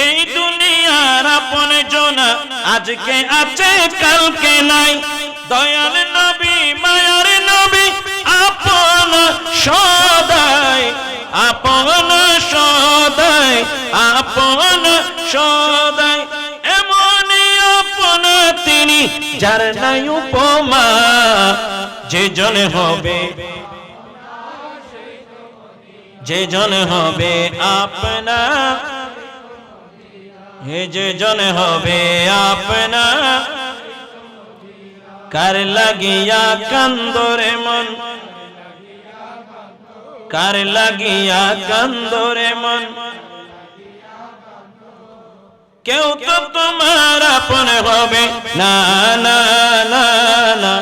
এই দুনিয়ার আপন জনা আজকে আছে কালকে নাই। দয়াল নবী মায়ার নবী আপন সদাই, আপন সদাই, আপন সদাই। এমনই আপন তিনি যার নাই উপমা, যে জন হবে, যে জন হবে আপনা, হে যে জন হবে আপনা। কার লাগিয়া কান্দরে মন, কার লাগিয়া কান্দরে মন। কেউ তো তোমার আপন হবে না, না না না।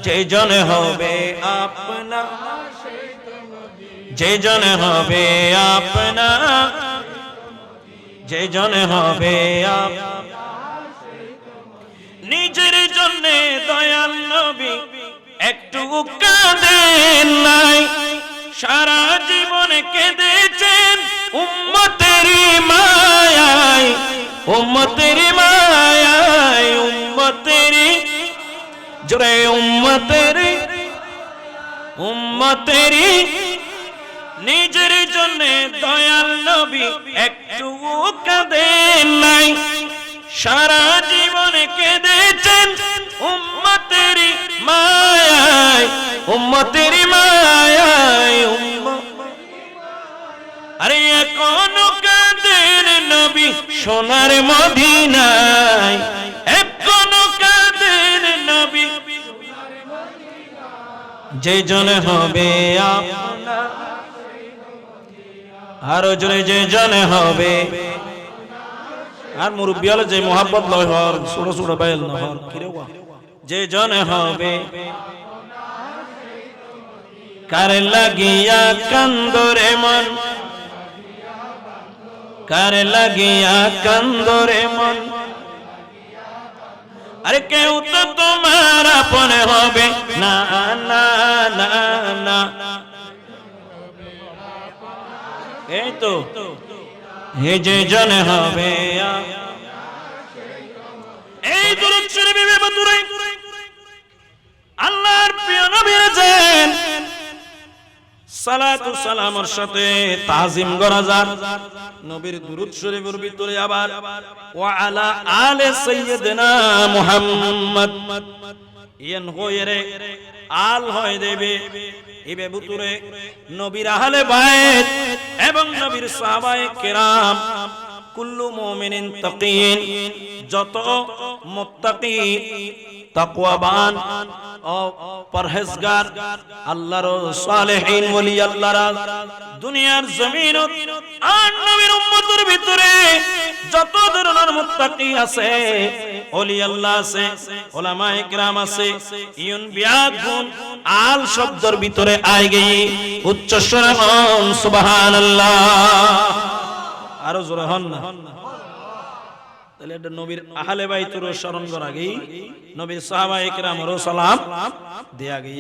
যে জন হবে আপনা, যে জন হবে আপনা, যে জন হবে নিজের জন্য দয়াল নবী একটু কাঁদেন নাই। সারা জীবন কেঁদেছেন উম্মতেরই মায়ায়, উম্মতেরই মায়ায়, উম্মতেরই জোরে উম্মতেরই, উম্মতেরই। নিজের জন্য দয়াল নবী একটু কাঁদেন নাই। সারা জীবন কেঁদেছেন উম্মতেরই মায়ায়, উম্মতেরই মায়ায়। আরে এখনো কাঁদেন নবী সোনার মদিনায়, এখনো কাঁদেন নবী। যে জন হবে আপনা, আরো জোরে যে জন হবে। আর মুরব্বী হলে যে মোহাব্বত লয় হর ছোট ছোট বাইল নহর যে জন হবে। কার লাগিয়া কান্দরে মন, কার লাগিয়া কান্দরে মন। আরে কেউ তো তোমার আপন হবে না, না না না। এই তো হে যে জন হবে। এই দুরূদ শরীফে বদুরে আল্লাহর প্রিয় নবী আছেন, সালাতু সালামের সাথে তাজিম করা যায়। নবীর দুরূদ শরীফের ভিতরে আবার ওয়া আলা আলে সাইয়্যিদিনা মুহাম্মদ ইয়ান হয়রে আল হয় দেবে। ইবে ভিতরে নবীর আহলে বাইত এবং নবীর সাহাবায়ে কেরাম, কুল্লু মুমিনিন তাকিন, যত মুত্তাকি তাকওয়াবান ও পরহেজগার আল্লাহর সালেহিন ওলি আল্লাহরা দুনিয়ার জমিনত আর নবীর উম্মতের ভিতরে যত ধরনের মুত্তাকি আছে, ওলি আল্লাহ আছে, উলামায়ে কিরাম আছে, ইউন বিয়াদ গুণ আল শব্দের ভিতরে আই গই উচ্চ স্বরে হন সুবহানাল্লাহ। আরো জোরে হন না। তাহলে এটা নবীর আহলে বাইতের স্মরণ করা গই, নবীর সাহাবায়ে কেরামেরও সালাম দেয়া গই।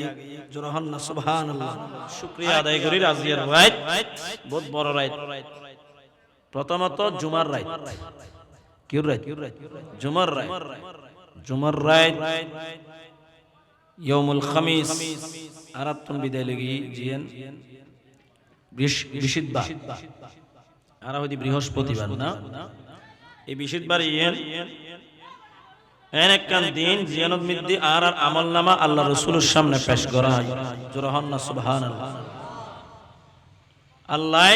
জোরে হন না সুবহানাল্লাহ। শুকরিয়া আদায় করি রাজিয়ার রাত, বহুত বড় রাত। প্রথমত জুমার রাত। কি রাত? জুমার রাত। জুমার রাত ইয়াউমুল খামিস আরাতুন বিদায় লাগি জিয়েন বৃহস্পতিবার, আর হইদি বৃহস্পতিবার না। এই বৃহস্পতিবার ইয়েন এন একখান দিন জিয়ানত মিদ্দি আর আমলনামা আল্লাহ রাসূলের সামনে পেশ করা হয়। জোরে হন না সুবহানাল্লাহ। আল্লাহ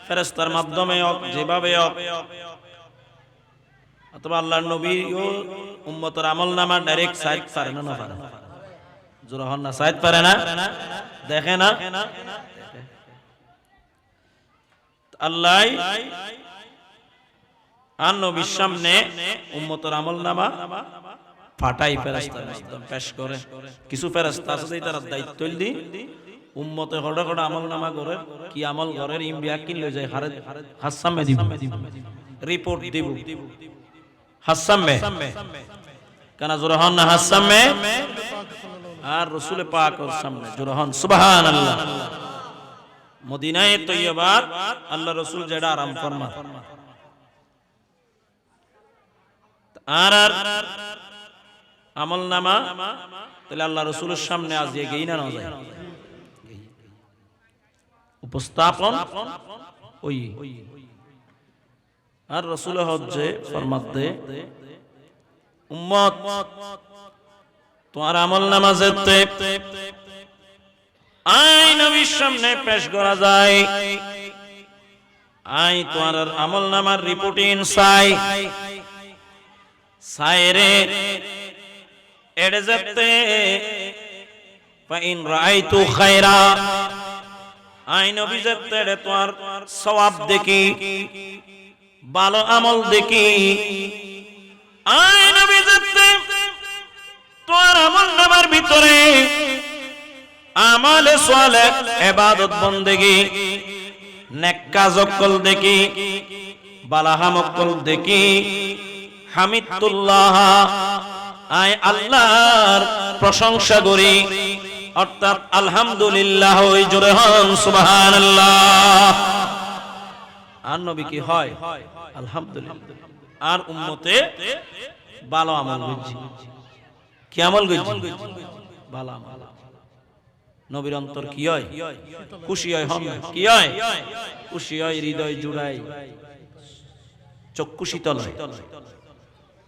ফেরেশতার মাধ্যমে যেভাবে অথবা আল্লাহর নবী ও উম্মতের আমলনামা ডাইরেক্ট সাইড পারে না, না পারে? জোরে হন না, সাইড পারে না, দেখে না। আল্লাহ আর নবীর সামনে উম্মতের আমলনামা ফাটাই ফেরেশতার মাধ্যমে পেশ করে। কিছু ফেরেশতা আছে তারা দায়িত্ব দি উম্মতে হড়া হড়া আমলনামা করে, কি আমল করে ইমবিয়া কিন লই যায় হাসামে দিব, রিপোর্ট দিব হাসামে। কেন জোরে হন না হাসামে? আর রাসূল পাকের সামনে জোরে হন সুবহানাল্লাহ। মদিনায়ে তৈয়বা আল্লাহ রাসূল যেটা আরাম ফরমান, আর আমল নামা তাহলে আল্লাহ রাসূলের সামনে আজ এগিয়ে না যায় উপস্থাপন ওই আর রাসূল হজ্জে ফরমাতে উম্মত তোমার আমল নামা যেতে আই নবীর সামনে পেশ করা যায় আই তোমার আমল নামার রিপোর্টিং সাইরে এড়ে যেতে ফাইন রাআইতু খায়রা আই নবী যেতে তোমার সওয়াব দেখি ভালো আমল দেখি আই নবী যেতে তোমার আমল নামার ভিতরে আমালে সালেহ ইবাদত বন্দেগী নেক কাজ কল দেখি বালাহামকল দেখি হামিদুল্লাহ আই আল্লাহর প্রশংসা করি অর্থাৎ আলহামদুলিল্লাহ ওই জোরে হন সুবহানাল্লাহ আর নবী কি হয় আলহামদুলিল্লাহ আর উম্মতে ভালো আমল করছি কি আমল করছি ভালো আমল নবীর অন্তর কি হয় খুশি হয় হন কি হয় খুশি হয় হৃদয় জুড়াই চক্ষু শীতল হয়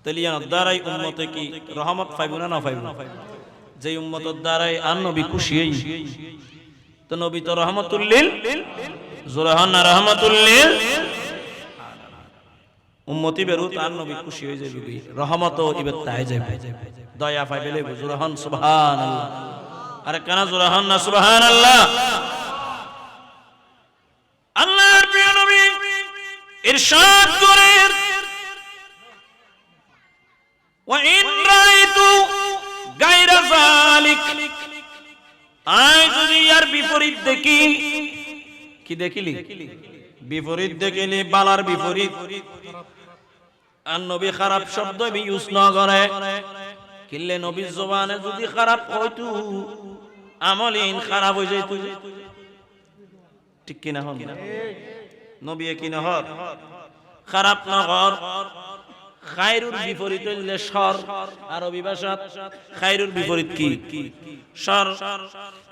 তেলিয়ান দ্বারাই উম্মতে কি রহমত পাইব না পাইব যে উম্মতের দ্বারাই আর নবী খুশি হই তো নবী তো রহমতুল লিল জোরে হন না রহমতুল লিল উম্মতি বেরু তার নবী খুশি হয়ে যাবে রহমত ইবাত তাই যাবে দয়া পাইবে জোরে হন সুবহানাল্লাহ আরে কেন জোরে হন না সুবহানাল্লাহ আল্লাহর প্রিয় নবী ইরশাদ করেন ওয়া ইন রাআইতু গায়রা যালিক আই যদি আর বিপরীত দেখি কি দেখিলি বিপরীত দেখিলি বালার বিপরীত আর নবী খারাপ শব্দ ইউজ না করে কিল্লে নবীর জবানে যদি খারাপ হইতো আমলিন খারাপ হয়ে যাইত ঠিক কি না হন নবী কি না হর খারাপ না হর খায়রুর বিপরীত হইলে শর আরবি ভাষাত খায়রুর বিপরীত কি শর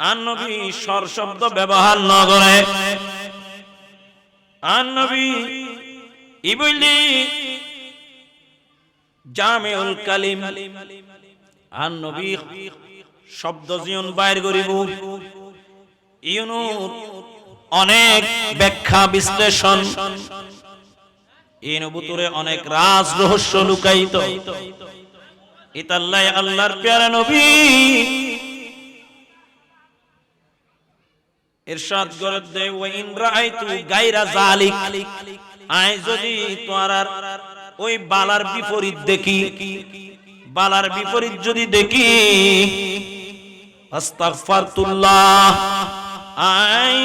আর নবী শর শব্দ ব্যবহার না করে আর নবী ই বললি জামিউল কালিম আর নবী শব্দ জীবন বাইর করিব ইউনুর অনেক ব্যাখ্যা বিশ্লেষণ এই নবুতরে অনেক রাজ রহস্য লুকায়িত ইতাল্লাহ আল্লাহর প্যারা নবী ইরশাদ করে দে ওয়া ইন রাআইতু গায়রা যালিক আই যদি তোমার ওই বালার বিপরীত দেখি বালার বিপরীত যদি দেখি আস্তাগফিরুল্লাহ আই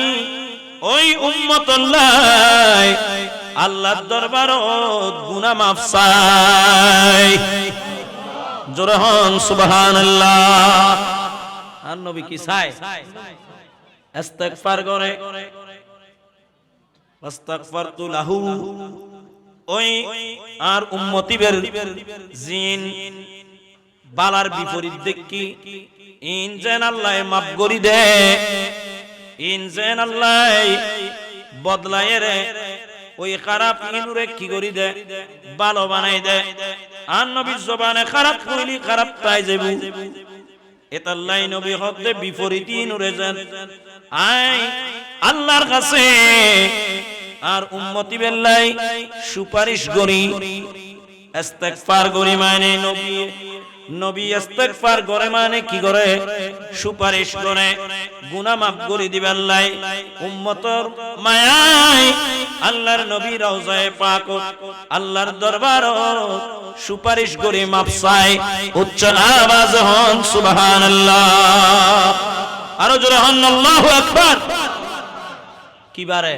ওই উম্মতুল্লাহ আল্লাহর দরবারত গুনাহ মাফ চাই জোরে হন সুবহানাল্লাহ আর নবী কি চায় ইস্তিগফার করে আস্তাগফিরতু লাহু ওই আর উম্মতিদের জিন বালার বিপরীত দেখি ইন যেন আল্লাহ মাফ করি দে ইন যেন আল্লাহ বদলায় রে ওই খারাপ ইনুরে কি করি দে ভালো বানাই দে আর নবীর জবানে খারাপ কইলি খারাপ তাই যাইব এতাল্লাই নবী হতে বিপরীত ইনুরে যান আই আল্লাহর কাছে আর উম্মতি বেল্লাই সুপারিশ করি ইস্তিগফার করি মানে নবী ইস্তিগফার করে মানে কি করে সুপারিশ করে গুনাহ মাফ করে দিবে আল্লাহ উম্মতর মায়ায় আল্লাহর নবী রওজায়ে পাক আল্লাহর দরবারত সুপারিশ করে মাফ চাই উচ্চ আওয়াজ হন সুবহানাল্লাহ আরো জোরে হন আল্লাহু আকবার কি বারে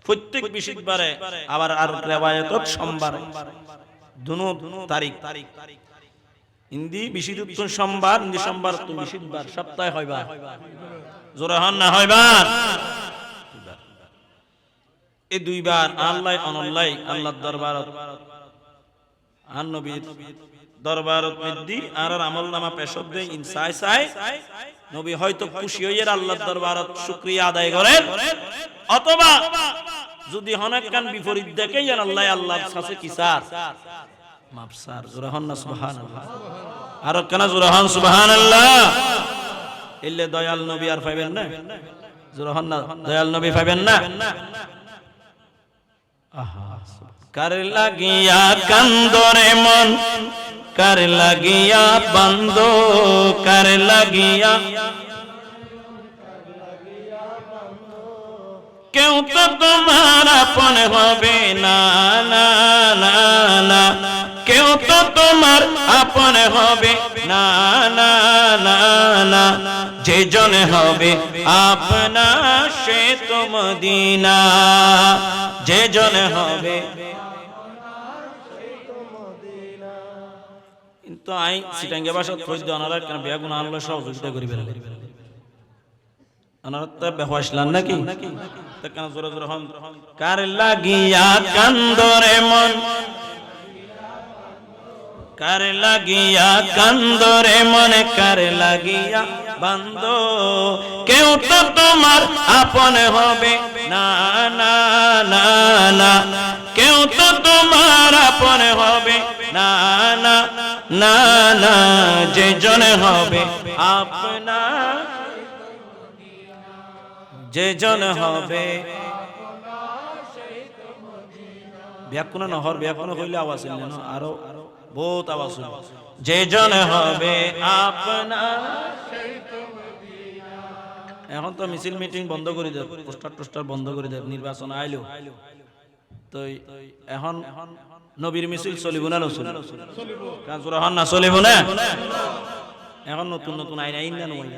প্রত্যেক বৃহস্পতিবারে আবার আর রিওয়ায়াত সোমবার দুনো তারিখ হিন্দি বৃহস্পতি সোমবার হিন্দি সোমবার তো বৃহস্পতিবার সপ্তাহে হয়বা জোরে হন না হয়বা এই দুইবার আল্লাহ অনল্লাই আল্লাহর দরবারত আর নবীর দরবারত মিদ্দি আর আমলনামা পেশব দেই ইনসাই সাই নবী হয়তো খুশি হইয়ের আল্লাহর দরবারত শুকরিয়া আদায় করেন, অথবা যদি হনাকান বিপরীত দেখে আর আল্লাহর কাছে কি স্যার মাফ স্যার জুরহান না সুবহানাল্লাহ আর কেন জুরহান সুবহানাল্লাহ। ইল্লে দয়াল নবী আর পাইবেন না, জুরহান না দয়াল নবী পাইবেন না। কার লাগিয়া কান্দরে মন, কার লাগিয়া বন্ধ, কার লাগিয়া কেউ তো তোমার আপন হবে না, না না না, কেউ তো তোমার আপন হবে না, না না না, যে জন হবে আপনা সে তো মদিনা, যে জন হবে। কিন্তু আই সিটাঙ্গে ভাষা থই দনারা কেন বেগুন আনলো সহযোগিতা করিবে আনারা তো বেহওয়াসলান নাকি তা কেন জোরে জোরে হন। কার লাগিয়া কান্দরে মন, কার লাগিয়া কান্দরে মনে, কার লাগিয়া বান্দ, কেউ তো তোমার আপন হবে না, না না না, কেউ তো তোমার আপন হবে না, না না না, যে জন হবে আপনা, যে জন হবে। ব্যাকুণ নহর ব্যাকুণ হইলে আওয়াজ হইলে না, আরো বহুত আওয়াজ হইল। যে জন হবে আপনা, এখন তো মিছিল মিটিং বন্ধ করে দেব, পোস্টার টোস্টার বন্ধ করে দেব, নির্বাচন আইলো তো এখন নবীর মিছিল চলিব না নচলিব? কাজ হন না চলিব না। এখন নতুন নতুন আইন আইন না নয়,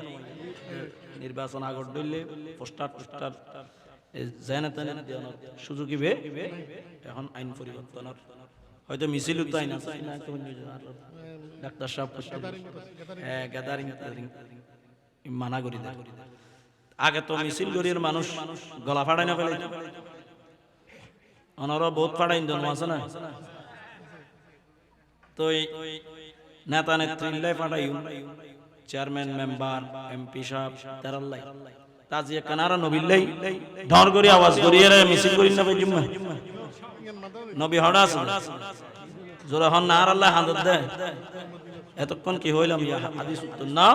নির্বাচন আগত দিলে পোস্টার টোস্টার জেনে তেনে সুযোগ দিবে। এখন আইন পরিবর্তনের হয়তো মিছিল তো আইন আছে, ডাক্তার সাহেব গ্যাদারিং মানা করি দেয়। আগে তো মিছিল গরির মানুষ গলা ফাড়াই না ফেলে, অনারা বহুত ফাড়াইন জন আছে না, তো নেতা নেত্রীলাই ফাড়াই, চেয়ারম্যান মেম্বার এমপি সাহেব তারাল্লাই তাজিয়া কানারা নবিল্লাই ঢর করি আওয়াজ করিয়ে মিছিল করি না জুম্মা নবী হড়া আছে জোরা হন না আর আল্লাহ হাদত দেয়। এতক্ষণ কি হইলাম ইয়া হাদিস উত্তর না,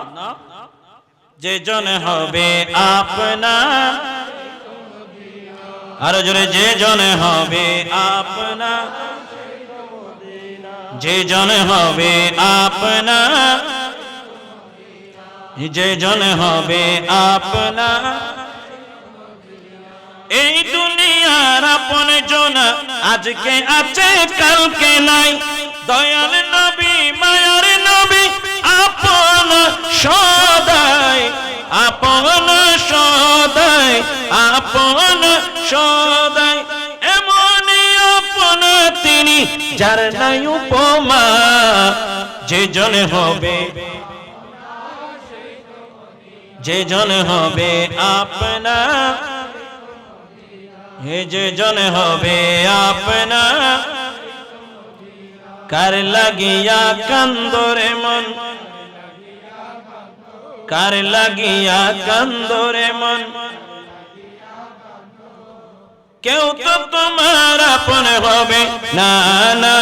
যে জন হবে আপনা, আর জোরে যে জন হবে আপনা, যে জন হবে আপনা, যে জন হবে আপনা, এই দুনিয়ার আপন জন আজকে আছে কালকে নাই, দয়াল নবী মায়ার নবী আপন সদাই, আপন সদাই, আপন সদাই, এমনই আপন তিনি যার নাই উপমা, যে জন হবে, যে জন হবে আপনা, হে যে জন হবে আপনা, কার লাগিয়া কান্দরে মন, কার লাগিয়া কান্দরে মন, কেউ তো তোমার আপন হবে না, না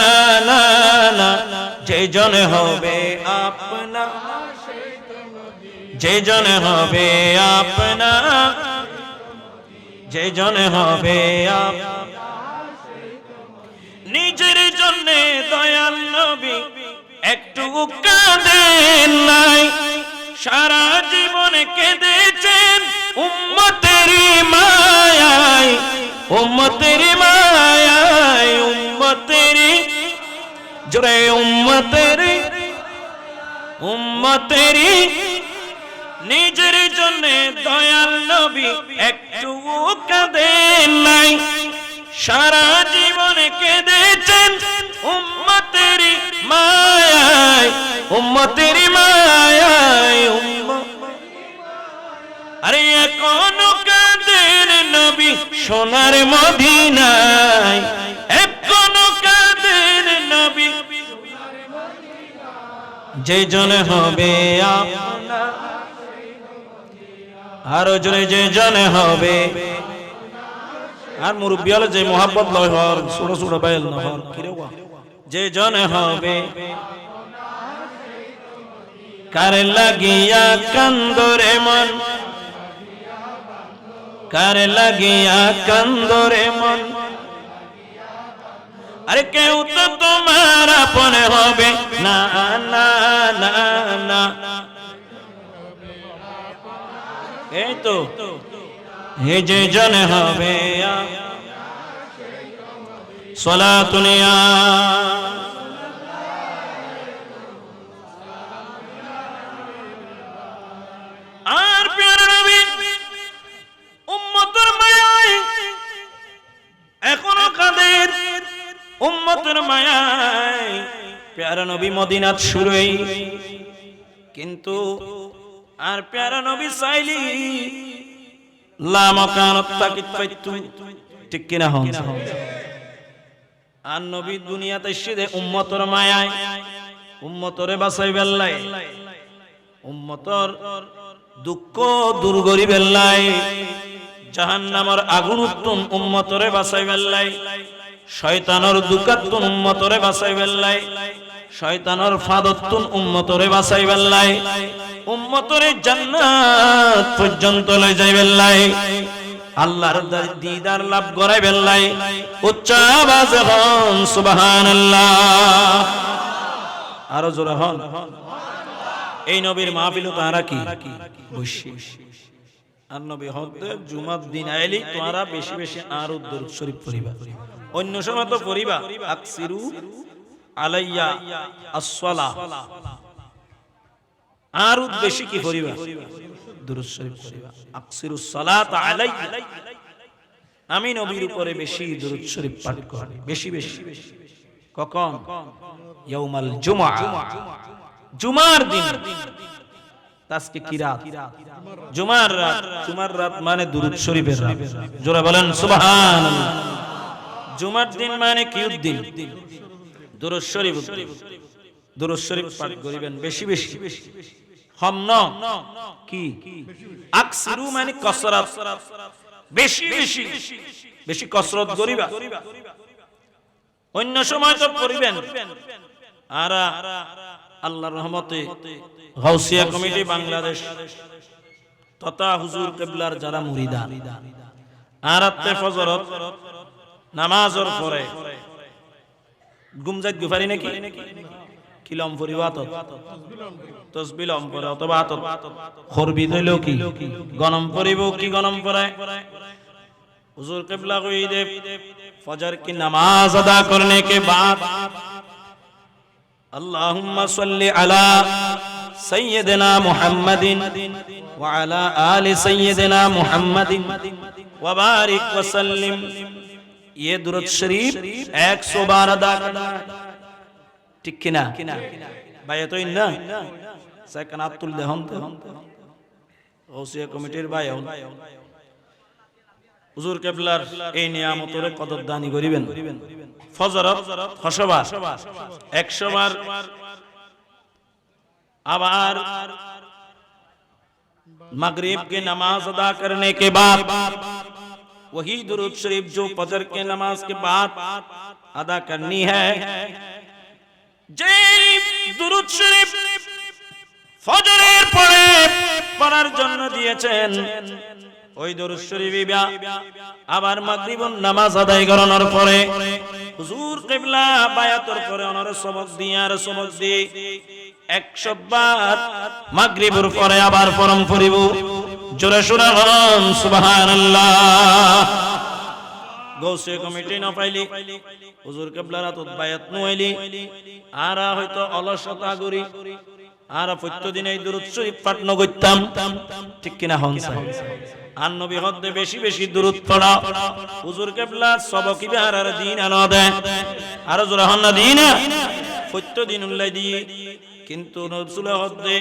না না, যে জন হবে আপনা, যে জন হবে আপনা, যে জন হবে নিজের জন্য দয়াল নবী একটু কাঁদেন নাই, সারা জীবন কেঁদেছেন উম্মতেরই মায়ায়, উম্মতেরই মায়ায়, উম্মতেরই জোরে উম্মতেরই, উম্মতেরই, নিজের জন্য দয়াল নবী একটু কাঁদেন নাই, সারা জীবন কেঁদেছেন উম্মতেরই মায়ায়, উম্মতেরই মায়ায়, আরে এখনো কাঁদেন নবী সোনার মদিনায়, এখনো কাদের নবী যে জন হবে আপনার, আরো জোরে যে জন হবে। আর মুরব্বী হলে যে মোহাব্বত লয় হর ছোট ছোট বাইল নহর যে জন হবে, কার লাগিয়া কান্দরে মন, কার লাগিয়া কান্দরে মন, আরে কেউ তো তোমার আপন হবে না না না না। এই তো হে যে জন হবে সালাতুনিয়া। আর প্রিয় নবী উম্মতের মায়ায় এখনো কাদের, উম্মতের মায়ায় প্যারা নবী মদিনাত শুরুই, কিন্তু আর প্যারা নবী চাইলি লা মাকানাত তাকিত পাইতু, ঠিক কিনা হন। আর নবী দুনিয়াতে এসে উম্মতের মায়ায় উম্মতরে বাঁচাই বেল্লাই, উম্মতর দুঃখ দূর করি বেল্লাই, জাহান্নামের আগুন উত্তম উম্মতরে বাঁচাই বেল্লাই, শয়তানের দুকাত্তুন উম্মতরে বাঁচাই বেল্লাই, শয়তানের ফাদত্তুন উম্মতরে বাঁচাই বেল্লাই, উম্মতরে জান্নাত পর্যন্ত লই যাই বেল্লাই, আল্লাহর দিদার লাভ করাই বেল্লাই। উচ্চ আওয়াজে হন সুবহানাল্লাহ, আরো জোরে হন। এই নবীর মাহফিল তারা কি বসি, আর নবী হতে জুমার দিন আইলি তোমরা বেশি বেশি আর দরুদ শরীফ পড়িবা, অন্য সময় তো পড়িবা আকসিরু আলাইয়া আসসালাহ, আর বেশি কি পড়িবা দরুদ শরীফ পড়িবা, আকসিরু সালাত আলাইয়া, আমি নবীর উপরে বেশি দরুদ শরীফ পাঠ করি বেশি বেশি। কখন? ইয়াউমাল জুমআ, জুমার দিন। আজকে কি রাত? জুমার রাত। জুমার রাত মানে দুরূদ শরীফের রাত, জোরে বলেন সুবহানাল্লাহ। জুমার দিন মানে কি দিন? দুরূদ শরীফ, দুরূদ শরীফ পাঠ করিবেন বেশি বেশি। হমন কি আকসিরু মানে কসরত, বেশি বেশি বেশি কসরত করিবা। অন্য সময় তো পড়িবেন। আর আল্লাহর রহমতে গাউসিয়া কমিটি বাংলাদেশ তথা হুজুর কিবলার যারা মুরিদান, আর রাতে ফজরত নামাজের পরে গুমজাত গুফারি নাকি কিলম পড়িবা তো তাসবিহ লম পড়ে অথবা আতত খরবি হইলো কি গনম পড়িব, কি গনম পড়ায় हुजूर किबला को ईद फजर की नमाज अदा करने के बाद अल्लाहुम्मा सल्ली अला सय्यिदिना मुहम्मदिन व अला आलि सय्यिदिना मुहम्मदिन व बारिक व सल्लिम, ये दुरूद शरीफ 100 बार अदा करना। ठीक किना भाई तो इन्ना सेकनातुल देहन गौसिया कमिटीर भाई হুজুর কিবলার এই নিয়ামতের কদরদানি করিবেন। ফজরত 100 বার 100 বার, আবার मगरिब की नमाज अदा करने के बाद वही दुरूद शरीफ जो फजर के नमाज के बाद अदा करनी है। जे दुरूद शरीफ ফজরের পরে পড়ার জন্য দিয়েছেন ওই দুরূদ শরীফ আবার মাগরিবুন নামাজ আদায় করানোর পরে হুজুর কিবলা বায়াতের পরে ওনার সবক দিয়ে আর সবক দিয়ে 100 বার মাগরিবের পরে আবার পরম পড়িব। জোরে সুরে বলুন সুবহানাল্লাহ। গৌসে কমিটি না পাইলি হুজুর কিবলার আত বায়াত নইলি আর হয়তো অলসতা করি আর প্রত্যেকদিন এই দুরূদ শরীফ পাঠ ন করতাম। ঠিক কিনা হন আর নবী হতে বেশি বেশি দুরূদ পড়া হুজুর কিবলা সবক ইবার আর দিন আনো দেয় আর জোরে হন না দিন প্রত্যেকদিন উল্লাই দিয়ে, কিন্তু রাসূল হতে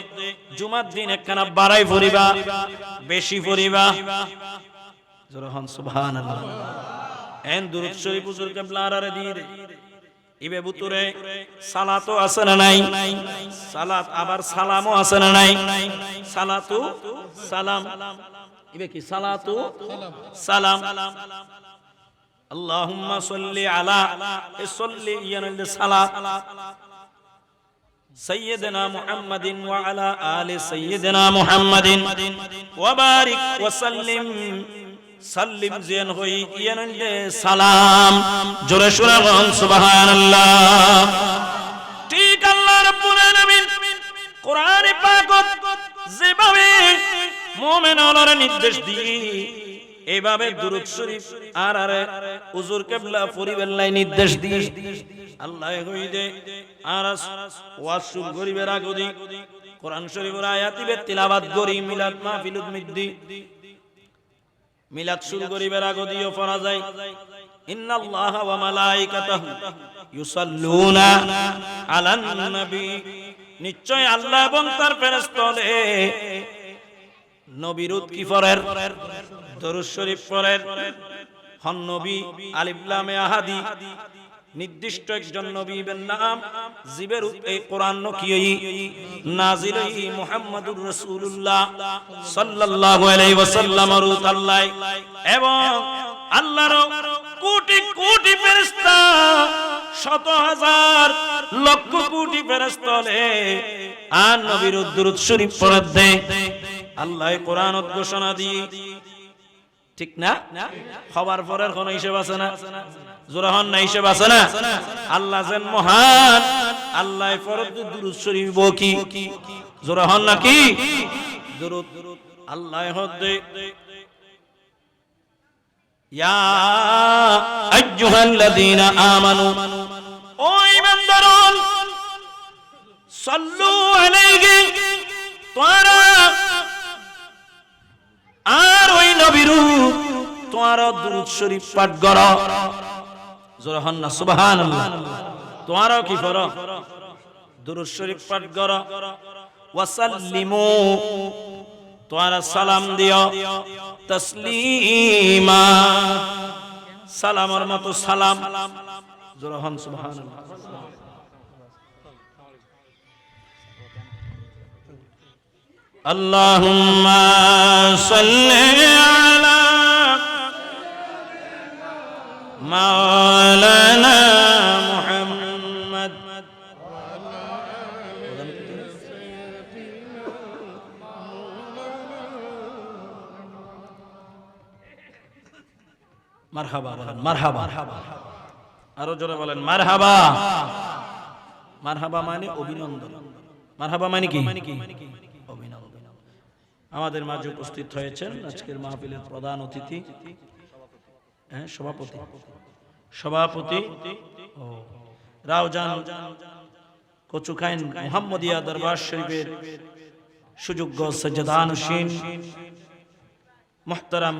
জুমার দিন একখানা বাড়াই পড়িবা বেশি পড়িবা। জোরহান সুবহানাল্লাহ। এন দুরূদ শরীফ হুজুর কিবলা আরারে দিয়ে দে ইবে বুতুরে সালাতও আছে না নাই? সালাত আবার সালামও আছে না নাই? সালাতু সালাম, ইবে কি সালাতু সালাম। আল্লাহুম্মা সাল্লি আলা, এ সাল্লি ইয়ানাল সালাত সাইয়্যিদিনা মুহাম্মাদিন ওয়া আলা আলি সাইয়্যিদিনা মুহাম্মাদিন ওয়া বারিক ওয়া সাল্লিম, সাল্লিম জিয়ান হই ইয়ানাল সালাম। জোরে সুরে বলুন সুবহানাল্লাহ। ঠিক আল্লাহ রাব্বুল আলামিন কোরআনে পাকত যেভাবে মুমিনদের নির্দেশ দিয়ে এইভাবে দুরূদ শরীফ আর হুজুর কিবলা পরিবেল্লাই নির্দেশ দিয়ে আল্লাহ কইদে আর ওয়াজ শুরু করিবার আগদি কোরআন শরীফের আয়াতিবে তিলাওয়াত করি, মিলাদ মাহফিলুদ মিদ্দি মিলাদ শুরু করিবার আগদিও পড়া যায় ইন্নাল্লাহা ওয়া মালাইকাতাহু ইউসাল্লুনা আলান নবী, নিশ্চয় আল্লাহ এবং তার ফেরেশতাগণ নবীর কি পড়েন? দরুদ শরীফ পড়েন। হন নবী আলিফ লাম আহাদি, নির্দিষ্ট একজন নবীর নাম জিবের এই কোরআন নকিয়ই নাজিল হই মুহাম্মদুর রাসূলুল্লাহ সাল্লাল্লাহু আলাইহি ওয়াসাল্লামের আল্লাহ এবং আল্লাহর কোটি কোটি ফেরেশতা, শত হাজার লক্ষ কোটি ফেরেশতা আর নবীর দুরূদ শরীফ পড়ে দেয়। আল্লাহ কোরআন ঘোষণা দিয়ে, ঠিক না? খবর পরের কোন হিসেব আছে না? জোরাহন না হিসেব আছে না? আল্লাহ যেন মহান, আল্লাহ ফরদ দুরূদ শরীফ কি জোরাহন নাকি? দুরূদ আল্লাহ হদে ইয়া আইয়ুহাল্লাযীনা আমানু, ও ঈমানদারগণ, সাল্লু আলাইহি, তোমরা আর ওই নবীর তোমরা দুরূদ শরীফ পাঠ করো। জোরহান না সুবহানাল্লাহ। তোমরা কি করো? দুরূদ শরীফ পাঠ করো। ওয়াসাল্লিমু, তোমরা সালাম দিও। তাসলিমা, সালামের মতো সালাম। জোরহান সুবহানাল্লাহ। আল্লাহুম্মা সাল্লি আলা মাওলানা মুহাম্মদ। মারহাবা বলেন, মারহাবা। আরো জোরে বলেন মারহাবা। মারহাবা মানে অভিনন্দন। মারহাবা মানে কি? অভিনন্দন। আমাদের মাঝে উপস্থিত হয়েছেন আজকের মাহফিলের প্রধান অতিথি, সভাপতি রাউজান কচুখাইন মুহাম্মদিয়া দরবার শরীফের সুযোগ্য সজ্জাদানুশীন মুহতারাম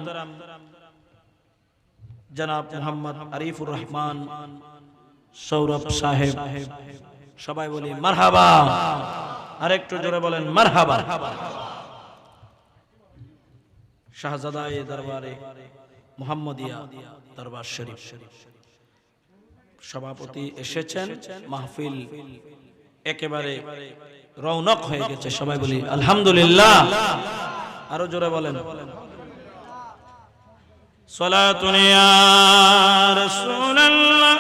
জনাব মোহাম্মদ আরিফুর রহমান সৌরভ সাহেব, সবাই বলি মারহাবা। আরেকটু জোরে বলেন মারহাবা। শাহজাদায়ে দরবারে মুহাম্মদিয়া দরবার শরীফ সভাপতি এসেছেন। মাহফিল একেবারে রৌনক হয়ে গেছে, সবাই বলি আলহামদুলিল্লাহ। আরো জোরে বলেন সালাতুন ইয়া রাসূলুল্লাহ।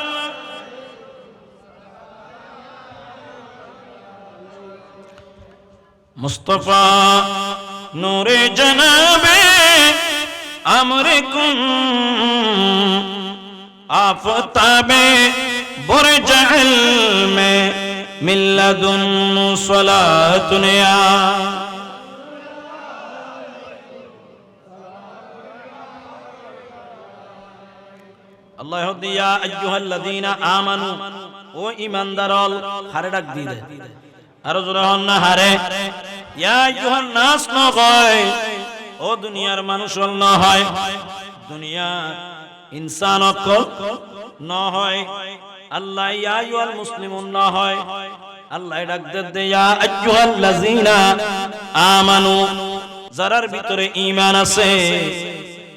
মুস্তাফা নূরে জনাবে আমরে কুন আফতাবে বুরজ ইলমে মিল্লাদুন সালাতুন ইয়া আল্লাহ দিয়া আইয়ুহাল্লাযীনা আমানু, ও ঈমানদারল। হারে ডাক দিলে আরো জোরে হন না হারে। ইয়া আইয়ুহান নাস ন হয়, ও দুনিয়ার মানুষ ন হয়, দুনিয়া ইনসান অকল ন হয়। আল্লাহ ইয়া আইয়ুহাল মুসলিমুন ন হয়। আল্লাহ ডাক দে ইয়া আইয়ুহাল্লাযীনা আমানু, যারার ভিতরে ঈমান আছে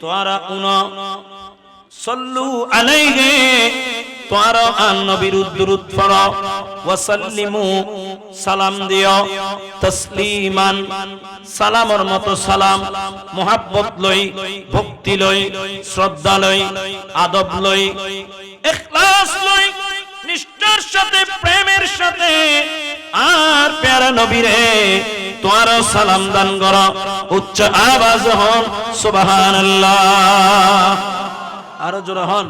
তোরা উনা সাল্লু আলাইহি তোরা আন নবীর দুরূদ পড়ো ওয়া সাল্লিমু সালাম দিও তাসলিমান সালামের মতো সালাম মোহাব্বত লই ভক্তি লই শ্রদ্ধা লই আদব লই ইখলাস লই নিষ্ঠার সাথে প্রেমের সাথে আর প্যারা নবীরে তোরা সালাম দান করো উচ্চ আওয়াজ হন সুবহানাল্লাহ আর জোরে হন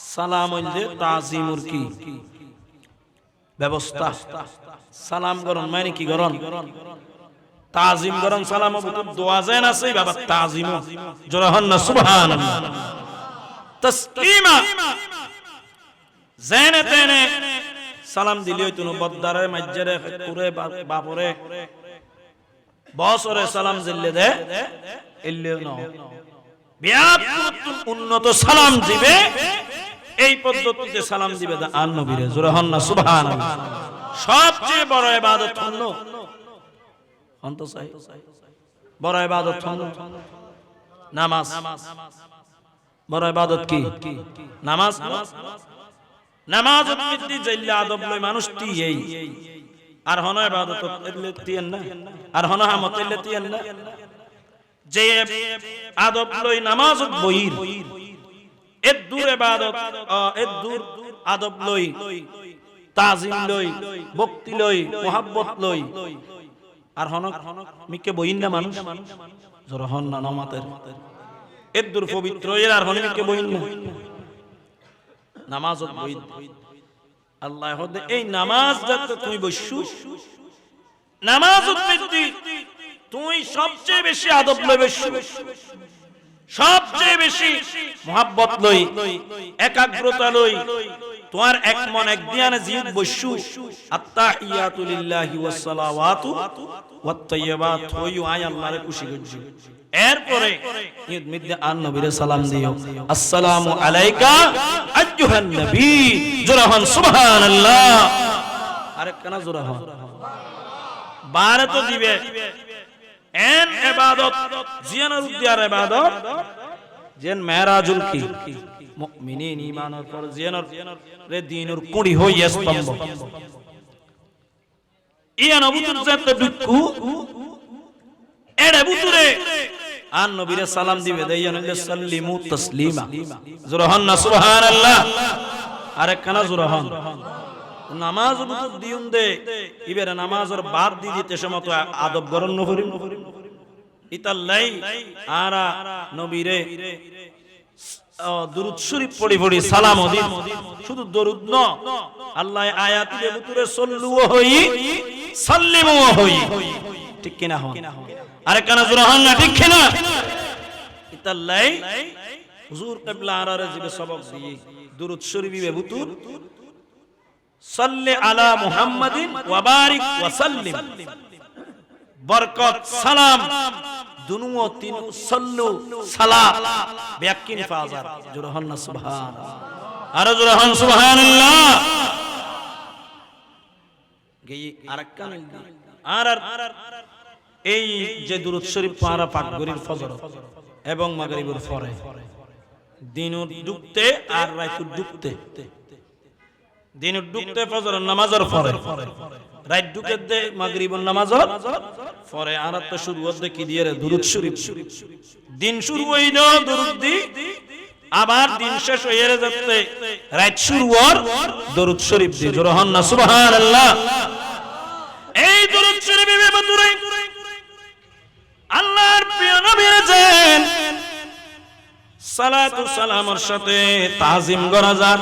সালাম হইলে তাজিমুর কি ব্যবস্থা সালাম করন মানে কি করন তাজিম করন সালাম বুতুর দোয়া যায় না সেই বাবা তাজিম জোরে হন না সুবহানাল্লাহ তাসলিমা জেনে তেনে সালাম দিলি হইতো বদ্দারে মাজ্জারে কুরে বাপরে বছরে সালাম দিলে দে ইল্লেও না উন্নত সালাম দিবে এই পদ্ধতিতে সালাম দিবে আন নবীরে জোরে হন না সুবহানাল্লাহ সবচেয়ে বড় ইবাদত হলো অন্ত চাই বড় ইবাদত হলো নামাজ বড় ইবাদত কি নামাজ নামাজ উম্মতি জাইল্লা আদব লই মানুষ তি এই আর হন ইবাদত এলে তিয়েন না আর হন হামত এলে তিয়েন না যে আদব লই নামাজ বহির এদুর ইবাদত এদুর আদব লই তাজিম লই ভক্তি লই মোহাব্বত লই আর হনক মিকে বহিন না মানুষ জোরে হন না নামাতের এদুর পবিত্র এর আর হন মিকে বহিন না নামাজত বহিন আল্লাহ হদে এই নামাজ যাতে তুমি বসু নামাজত পেতি তুই সবচেয়ে বেশি আদব লই বসু সবচেয়ে বেশি মোহাব্বত লই একাগ্রতা লই তোমার এক মন এক দিয়ানে জিদ বসু আত্তাহিয়াতু লিল্লাহি ওয়াস সালাওয়াতু ওয়াত তাইয়্যিবাত হইউ আয় আল্লাহরে খুশি করছি এরপরে ঈদ মধ্যে আন নবীরে সালাম দিও আসসালামু আলাইকা আইয়ুহান নবী জোরে হন সুবহানাল্লাহ আরে কেন জোরে হন বারে তো দিবে এন ইবাদত জিয়ানার উদ্দিয়ার ইবাদত যেন মেরাজুল কি মুমিনিন ঈমানের পর জিয়ানার রে দ্বীনের কুড়ি হই স্তম্ভ ইয়া নবুতুর জাত দুকু এড়ে বুতুরে আন নবীরে সালাম দিবে দেয়ান সাল্লিমু তাসলিমা জোরে হন না সুবহানাল্লাহ আরে কেন জোরে হন নামাজ বুতুর দিউন দে ইবেরে নামাজের বাদ দি দিতে সমত আদব গরণ নকরিম ইতাল্লাই আরা নবীরে দুরূদ শরীফ পড়ি পড়ি সালাম দিন শুধু দরুদ ন আল্লাহ আয়াত দে বুতুরে সল্লু হই সাল্লিমু হই ঠিক কিনা হন আরে কেন জোরে হন না ঠিক কিনা ইতাল্লাই হুজুর কিবলা আরারে জিবে সবক দিয়ে দুরূদ শরীফ বে বুতুর সাল্লি আলা মুহাম্মাদিন ওয়া বারিক ওয়া সাল্লিম বরকত সালাম দুনুও তিন সাল্লু সালাত বিয়াকিন ফাজার জোরে হন না সুবহানাল্লাহ আর জোরে হন সুবহানাল্লাহ গই আরেকটা আর এই যে দুরূদ শরীফ পারা পাঠ করির ফজর এবং মাগরিবের পরে দিনের ডুবতে আর রাতের ডুবতে দিনের ডুবতে ফজরের নামাজের পরে রাত ডুবতে দে মাগরিবের নামাজের পরে আর তো শুরু হতে কি দিয়ে দুরূদ শরীফ দিন শুরু হইল দুরূদ দি আবার দিন শেষ হয়ে যাচ্ছে রাত শুরু হওয়ার দুরূদ শরীফ দি জোরে হন না সুবহানাল্লাহ এই দুরূদ শরীফের ভিতরে আল্লাহর প্রিয় নবী আছেন সালাতু সালামের সাথে তাজিম করা যায়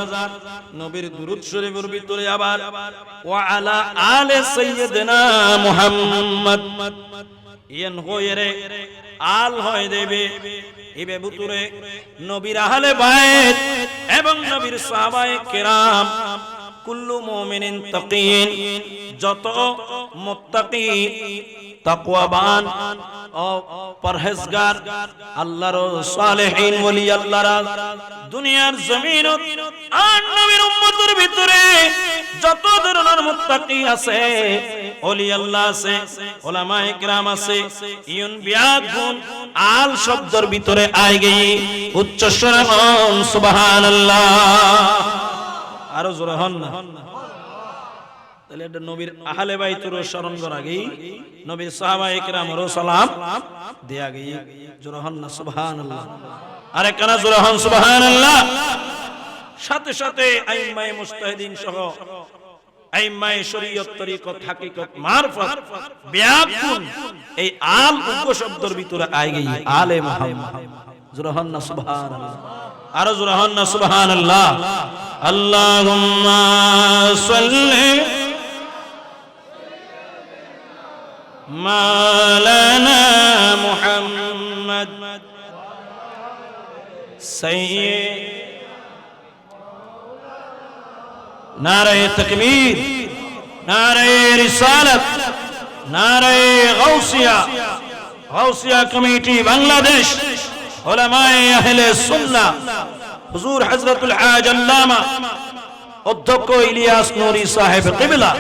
নবীর দুরূদ শরীফের ভিতরে আবার ওয়া আলা আলে সাইয়্যিদিনা মুহাম্মদ ইয়ান হইরে আল হয় দেবে ইবে ভিতরে নবীর আহলে বাইত এবং নবীর সাহাবায়ে কেরাম কুল্লু মুমিনিন তাকিন যত মুত্তাকি তাকওয়াবান ও পরহেজগার আল্লাহর সালেহিন ওলি আল্লাহরা দুনিয়ার জমিনত আর নবীর উম্মতের ভিতরে যত ধরনের মুত্তাকি আছে, ওলি আল্লাহ আছে, উলামায়ে কিরাম আছে, ইউন বিয়াদ গুণ আল শব্দের ভিতরে আই গই উচ্চ স্বরে হন সুবহানাল্লাহ। আরো জোরে হন না। তাহলে এটা নবীর আহলে বাইতের স্মরণ করা গই, নবীর সাহাবায়ে কিরামের সালাম দেয়া গই। জোরে হন না সুবহানাল্লাহ। আরে কানা জোরে হন সুবহানাল্লাহ। সাথে সাথে আইম্মায়ে মুজতাহিদিন সহ আইম্মায়ে শরীয়ত তরিকত হাকিকত মারফত বিয়াকুন এই আল উগ্র শব্দের ভিতরে আই গই আলে মুহাম্মদ। জোরে হন না সুবহানাল্লাহ। আরো জোরে হন না সুবহানাল্লাহ। আল্লাহুম্মা সাল্লি মাওলানা মুহাম্মদ সাইয়্যিদ নারায়ে তাকবীর, নারায়ে রিসালাত, নারায়ে গাউসিয়া, গাউসিয়া কমিটি বাংলাদেশ, উলামায়ে আহলে সুন্নাহ, হুজুর হযরতুল হাজ আল্লামা অধ্যক্ষ ইলিয়াস নূরী সাহেব কিবলা,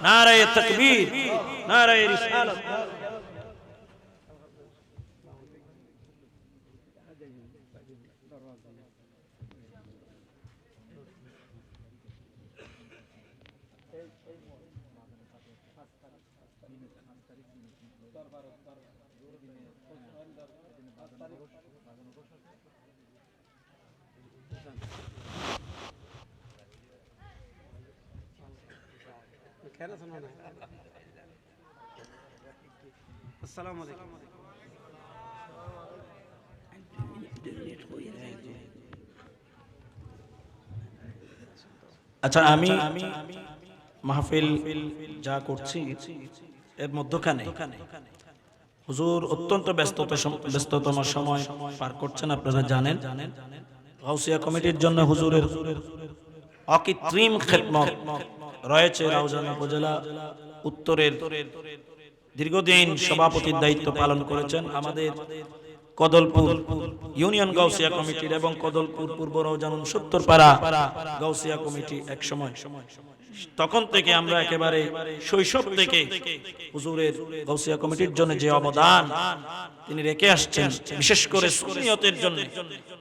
নারায়ে তাকবীর, নারায়ে রিসালাত। আসসালামু আলাইকুম। আচ্ছা, আমি মাহফিল যা করছি এর মধ্যখানে হুজুর অত্যন্ত ব্যস্ততম সময় পার করছেন, আপনারা জানেন। গাউসিয়া কমিটির জন্য হুজুরের অকৃত্রিম খেদমত রয়েছে। রাউজান উপজেলা উত্তরের দীর্ঘদিন সভাপতির দায়িত্ব পালন করেছেন আমাদের কদলপুর ইউনিয়ন গাউসিয়া কমিটির এবং কদলপুর পূর্ব রাউজান সত্তরপাড়া গাউসিয়া কমিটি এক সময়। তখন থেকে আমরা একেবারে শৈশব থেকে হুজুরের গাউসিয়া কমিটির জন্য যে অবদান তিনি রেখে আসছেন, বিশেষ করে সুন্নিয়তের জন্য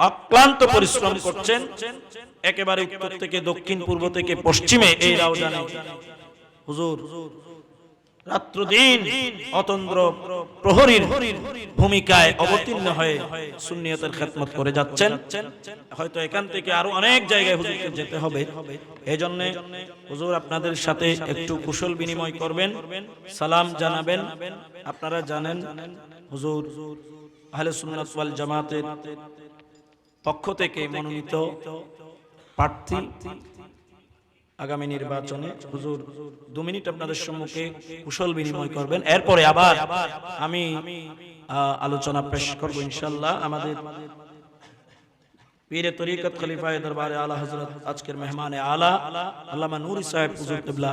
অক্লান্ত পরিশ্রম করছেন। একেবারে উত্তর থেকে দক্ষিণ, পূর্ব থেকে পশ্চিমে এই রাউজানে হুজুর রাত্র দিন অতন্দ্র প্রহরীর ভূমিকায় অবতীর্ণ হয়ে সুন্নিয়তের খেদমত করে যাচ্ছেন। হয়তো এখান থেকে আরো অনেক জায়গায় হুজুরকে যেতে হবে। এই জন্য হুজুর আপনাদের সাথে একটু কুশল বিনিময় করবেন, সালাম জানাবেন। আপনারা জানেন হুজুর আহলে সুন্নাত ওয়াল জামাতের পক্ষ থেকে মনোনীত প্রার্থী। আগামী নির্বাচনে হুজুর 2 মিনিট আপনাদের সম্মুখে কুশল বিনিময় করবেন। এরপরে আবার আমি আলোচনা পেশ করব ইনশাআল্লাহ। আমাদের পীরে তরিকত খলিফায়ে দরবারে আলা হযরত আজকের মেহমানে আলা আল্লামা নূরী সাহেব হুজুর কিবলা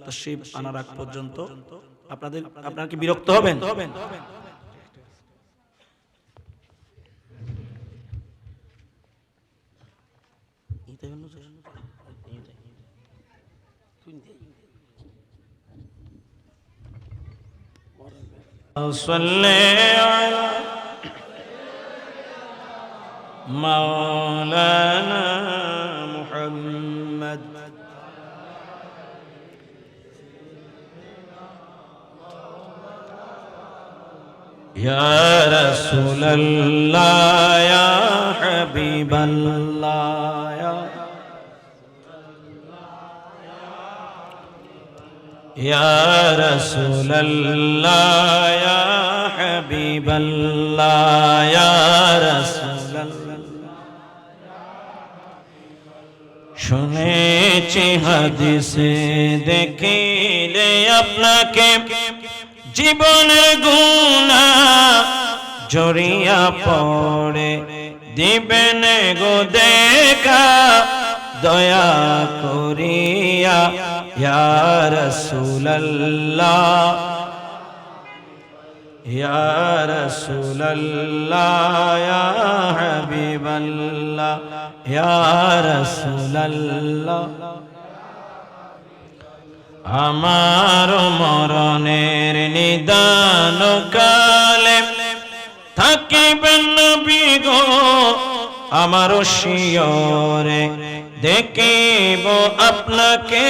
তাশরীফ আনার আগ পর্যন্ত আপনারা কি বিরক্ত হবেন? صلي على مولانا محمد يا رسول الله يا حبيب الله يا رسول الله يا حبيب الله يا رسول الله শুনেছি হাদিসে দেখিলে আপনাকে জীবনের গুনাহ জড়িয়া পড়ে দিবেন গো দেখা দয়া করিয়া ইয়া রাসূলুল্লাহ ইয়া রাসূলুল্লাহ ইয়া হাবিবাল্লাহ ইয়া রাসূলুল্লাহ আমার মরণের নিদান কালে থাকিবেন নবী গো আমার শিয়রে দেখিব আপনাকে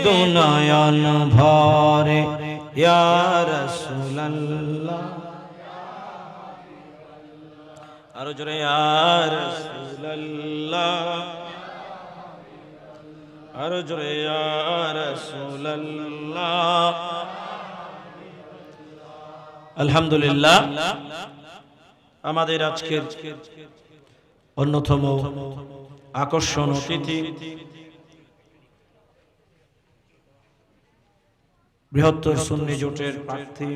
দুনয়ন ভরে ইয়া রাসূলুল্লাহ আরো জোরে ইয়া রাসূলুল্লাহ আরো জোরে ইয়া রাসূলুল্লাহ আলহামদুলিল্লাহ আমাদের আজকের অন্যতম আকর্ষণ অতিথি বৃহত্তর সুন্নি জোটের প্রার্থী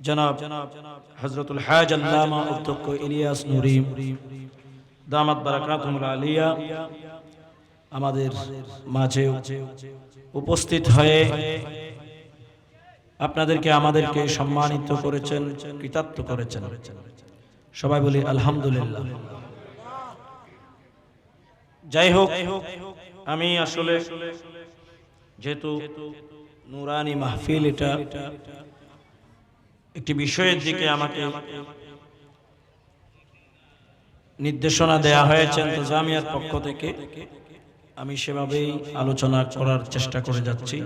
জনাব হযরতুল হাজ আল্লামা অধ্যক্ষ ইলিয়াস নুরী দামাত বারাকাতুহুল আলিয়া আমাদের মাঝে উপস্থিত হয়ে আপনাদেরকে আমাদেরকে সম্মানিত করেছেন, কৃতার্থ করেছেন। সবাই বলি আলহামদুলিল্লাহ। যাই হোক, আমি আসলে যেহেতু নুরানি মাহফিল, এটা একটি বিষয়ের দিকে আমাকে নির্দেশনা দেয়া হয়েছে তো জামিয়ার পক্ষ থেকে আমি সেভাবেই আলোচনা করার চেষ্টা করে যাচ্ছি।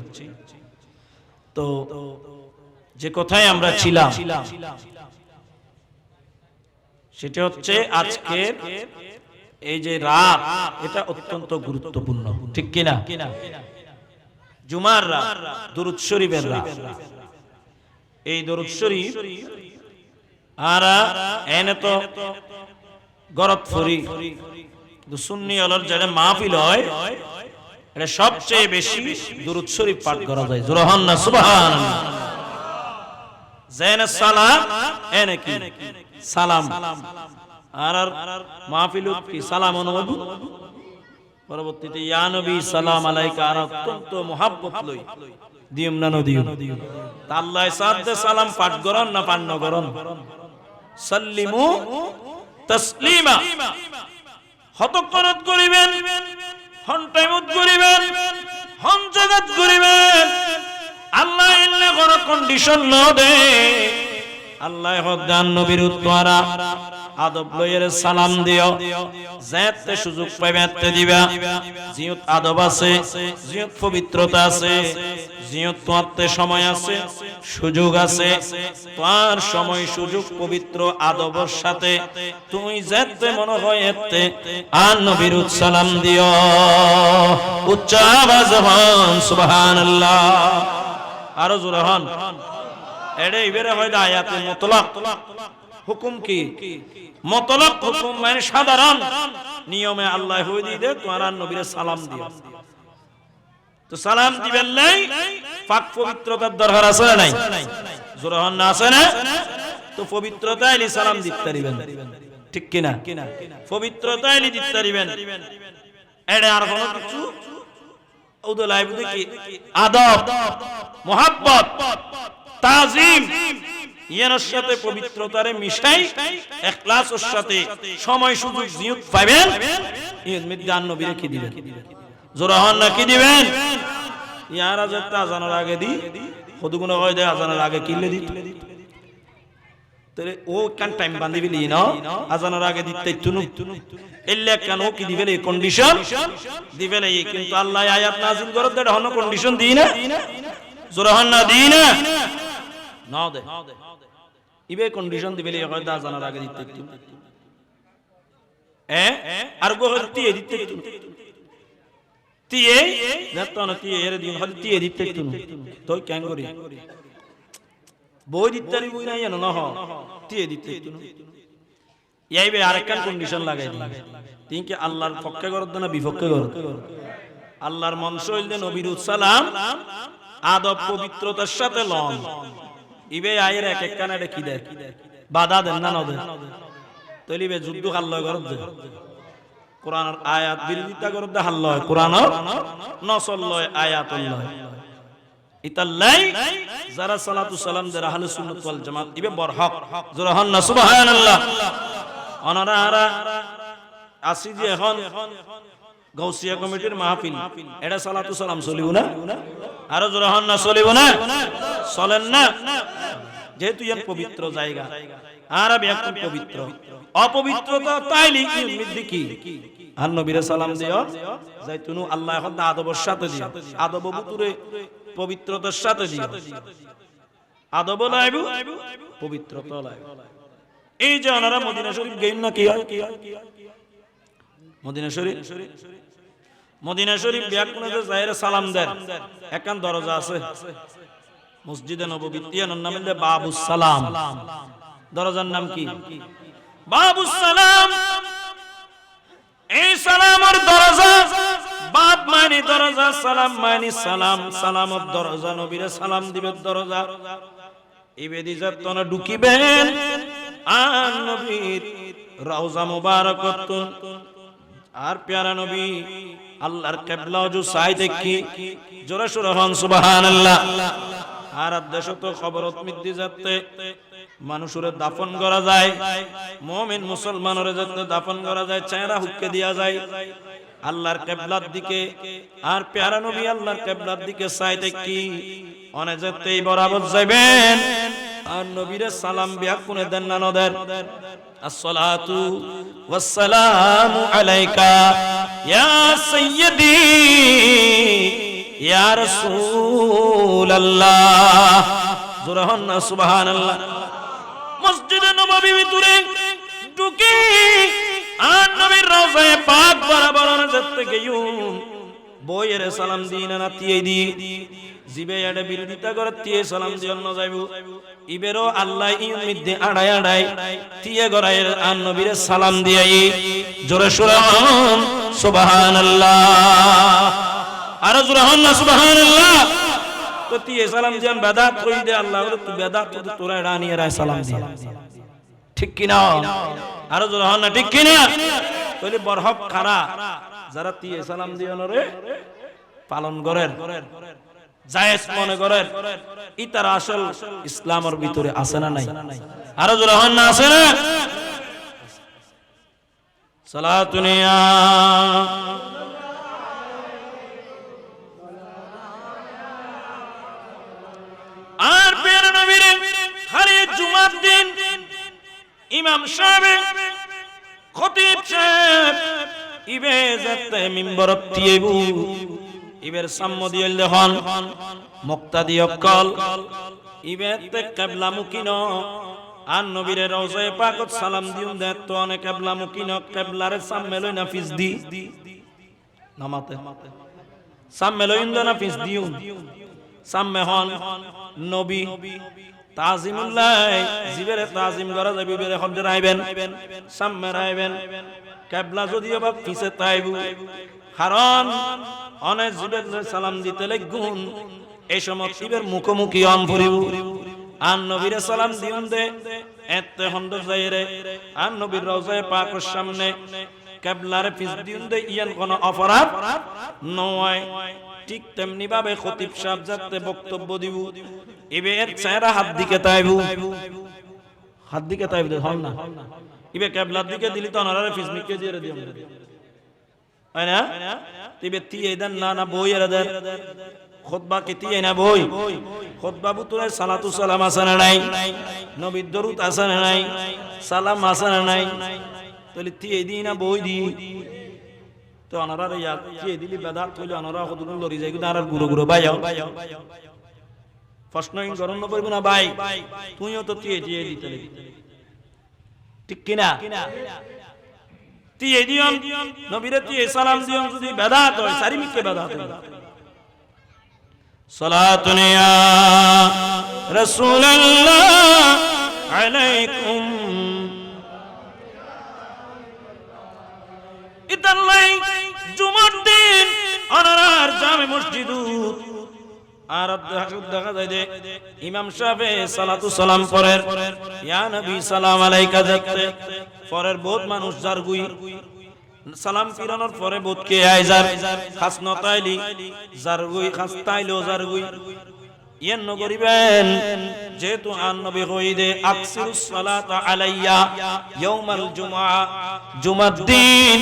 তো যে কথায় আমরা ছিলাম সেটা হচ্ছে আজকের এই যে রাত, এটা অত্যন্ত গুরুত্বপূর্ণ, ঠিক কিনা? জুমার রাত, দুরূদ শরীফের রাত। এই দুরূদ শরীফ আর এনে তো গরত ফরি সুন্নি আলোর যারা মাহফিল হয়, এটা সবচেয়ে বেশি দুরূদ শরীফ পাঠ করা যায়। জোরহান না সুবহানাল্লাহ। জায়না সালাম এনে কি সালাম, আর মাহফিলত কি সালাম অনুভব, পরবর্তীতে ইয়া নবী সালাম আলাইকা, আর অত্যন্ত মোহাব্বত লই দিম না নদিও তা আল্লাহ সাদে সালাম পাঠ করন না পাঠ না করন, সাল্লিমু তাসলিমা, হতকরত করিবেন, হন টাইমত করিবেন, হন জাগাত করিবেন। আল্লাহ ইল্লে কোন কন্ডিশন ন দে, আল্লাহ হদান নবীর উত্তরা আদব লয়ের সালাম দিও, যেতে সুযোগ পাইবে দিবা। জিয়ত আদব আছে, জিয়ত পবিত্রতা আছে, জিয়ত তোয়াতে সময় আছে, সুযোগ আছে। তোর সময় সুযোগ পবিত্র আদবের সাথে তুমি যেতে মনে হয় এতে আর নবীর সালাম দিও। উচ্চ আওয়াজ হন সুবহানাল্লাহ, আরো জোরে হন। এডে ইবেরে হয় আয়াতে মুতলাক হুকুম, কি মুতলাক হুকুম মানে সাধারণ নিয়মে আল্লাহ হই দিদে তোমরা নবীর সালাম দিও। তো সালাম দিবেন নাই, পাক পবিত্রতার দরকার আছে না নাই? জোরে হন না, আছে না? তো পবিত্রতা এলি সালাম দিতে পারিবেন, ঠিক কিনা? পবিত্রতা এলি দিতে পারিবেন। এডে আর কোন কিছু ওদলাই বুঝি কি আদব, মোহাব্বত, তাজিম ইয়ার সাথে পবিত্রতারে মিশাই ইখলাসের সাথে সময় সুযোগ জিয়ত পাবেন। এর মধ্যে নবীরে কি দিবেন? জোরে হন না, কি দিবেন? ইয়ার আজাত আজানের আগে দি কতগুণ হয় দে, আজানের আগে কিলে দি তাহলে ও কান টাইম বান্ধি বিলি না, আজানের আগে দিতে তুনু এল্লে কেন কি দিবেন? এই কন্ডিশন দিবেন। এই কিন্তু আল্লাহ আয়াত নাযিল করে দেড় হন কন্ডিশন দি না, জোরে হন না, দি না না দে ইবে কন্ডিশন দিবেন। এই হয় আজানের আগে দিতে তুনু আর গো হতে দিতে তুনু তিয়ে যত না তিয়ে এর দিন হতে তিয়ে দিতে তুনু তো কেন করি বই দিতারি বই নাই জানো না, হ তিয়ে দিতে তুনু এইবে আরেকখান কন্ডিশন লাগাই দিন। তিন কি আল্লাহর পক্ষে করত না বিপক্ষে করত? আল্লাহর মনসা হইলে নবীর সালাম আদব পবিত্রতার সাথে লন। ইবে আয়ের এক এক কানে কি দেয়, বাধা দেন না নদেন? তলিবে যুদ্ধ হাল্লয় করত দে, কোরআনের আয়াত বিরোধিতা করত দে হাল্লয়, কোরআনের নসল লয় আয়াত লয়। ইতাল্লাই যারা সালাতু সালাম যারা আহলে সুন্নাত ওয়াল জামাত ইবে বরহক যারা হন না সুবহানাল্লাহ অনারা আসি যে এখন গাউসিয়া কমিটির মাহফিল এটা সালাতু সালাম চলিব না আর যারা হন না চলিব না চলেন না যেহেতু এর পবিত্র জায়গা আর একদম পবিত্র অপবিত্রতা তাইলি কি আর নবীর সালাম দিও যাইতুনু আল্লাহ এখন আদবের সাথে দিও আদব বুতুরে পবিত্রতার সাথে দিও আদব লাইবু পবিত্রতা লাইবু এই যে ওনারা মদিনা শরীফ গেইন না কি হয় মদিনা শরীফ ব্যাকুনে যায়রে সালাম দেন একান দরজা আছে মসজিদে নববী এর নাম হলো বাবুস সালাম দরজার নাম কি বাবুস সালাম এই সালামের দরজা বাব মানে দরজা সালাম মানে সালাম সালামের দরজা নবীর সালাম দিবেন দরজা ইবেদি যতনা ঢুকিবেন আর নবীর রওজা মুবারাকাতুন আর প্যারা নবী আল্লাহর কিবলা ওযু সাই দেখি জোরে সোরে হন সুবহানাল্লাহ আর দেশ তো খবরত মিদ্দি যাতে মানুষের দাফন করা যায় মুমিন মুসলমানের যাতে দাফন করা যায় চেহারা হুক্কে দেয়া যায় আল্লাহর কিবলার দিকে আর প্যারা নবী আল্লাহর কিবলার দিকে চাই দেখি অনে যেতেই বরাবর যাবেন আর নবীর সালাম বিয়া কোনে দেন না নদের আসসালাতু ওয়াসসালামু আলাইকা ইয়া সাইয়্যিদি ইয়া রাসূলুল্লাহ জোরহান না সুবহানাল্লাহ মসজিদে নববী ভিতরে ঢুকি আর নবীর রওজায়ে পাক বরাবর যেতে গিয়ুন বইয়ের সালাম দিন না তিয়ে দি জিবে এডে বিরোধিতা করে তিয়ে সালাম দিও না যাইবো ইবেরো আল্লাহ ইন মিদ্দে আড়াই আড়াই তিয়ে গরায়ের আর নবীর সালাম দিয়াই জোরে সোরে সুবহানাল্লাহ আর জোরে হন না সুবহানাল্লাহ তো তিয়ে সালাম দিয়ান বেদাত কই দে আল্লাহ তো বেদাত তো তোরা রানিয়ে রায় সালাম দিয়া ঠিক কি না আর জোরে হন না ঠিক কি না কইলে বরহক খারা যারা তিয়ে সালাম দিয়ান রে পালন করেন জায়েজ মনে করেন ইতার আসল ইসলামের ভিতরে আছে না নাই আর জোরে হন না আছে না সালাতুনিয়া আর প্রিয় নবীর খালি জুমার দিন ইমাম সাহেব খতিব সাহেব ইবে যাতে মিম্বরত দিয়েবু ইবের সাম্য দিয়ে দেখুন মুক্তাদি অকল ইবেতে কিবলা মুকিন আর নবীর রওজায়ে পাকত সালাম দিউন দেত তো অনেক কিবলা মুকিন কিবলারে সামনে লই না ফিস দি নামাতে সামনে লই না ফিস দিউন সামনে হন নবী তাজিমুল্লাহ জিবেরে তাজিম করা যাবে বিবেরে হন রাইবেন সামনে রাইবেন কিবলা যদিও বা পিছে তাইবু কারণ অনেক জিবের সালাম দিতে লাগুন এই সময় জিবের মুখোমুখি অন ফুরিব আর নবীর সালাম দিউন দে এতে হন্দ যাইরে আর নবীর রওজায়ে পাকের সামনে কিবলারে পিছ দিউন দে ইয়ান কোন অপরাধ নয় ঠিক তেমনি ভাবে খতিব সাহেব যাতে বক্তব্য দিব ইবে এর চেহারা হাত দিকে তাইবু হন না ইবে কিবলার দিকে দিলি তো অনারে পিছ মিকে দিয়ে দিও হয় না তিবে তিয়ে দেন না বই এর দেন খুতবা কি তিয়ে না বই খুতবা বুতুরে সালাতু সালাম আসানা নাই নবীর দরুদ আসানা নাই সালাম আসানা নাই তাহলে তিয়ে দি না বই দি তো অনারা ইয়া তিয়ে দিলি বেদাত হইলে অনারা হদুন লরি যাই কিন্তু আর গুরু বাইও প্রশ্ন ইন করন না পারবো না ভাই তুইও তো তিয়ে দিতে লাগি ঠিক কি না তিয়ে দিয়ন নবীরে তিয়ে সালাম দিয়ন যদি বেদাত হয় সারি মিকে বেদাত হয় সালাতুন ইয়া রাসূলুল্লাহ আলাইকুম ইতাল্লাই জুমার দিন অনার জামে মসজিদ আর দেখা যায় যে ইমাম সাহেব সালাতু সালাম পড়েন ইয়া নবী সালাম আলাইকা যাতে পরের বহুত মানুষ যার গুই সালাম ফিরানোর পরে বহুত কে আয় যার খাস নতাইলি যার গুই খাস তাইলো যার গুই ইয়ান্ন করিবেন যেহেতু আন নবী কইদে আকসিরুস সালাতা আলাইয়া ইয়াউমাল জুমআ জুমার দিন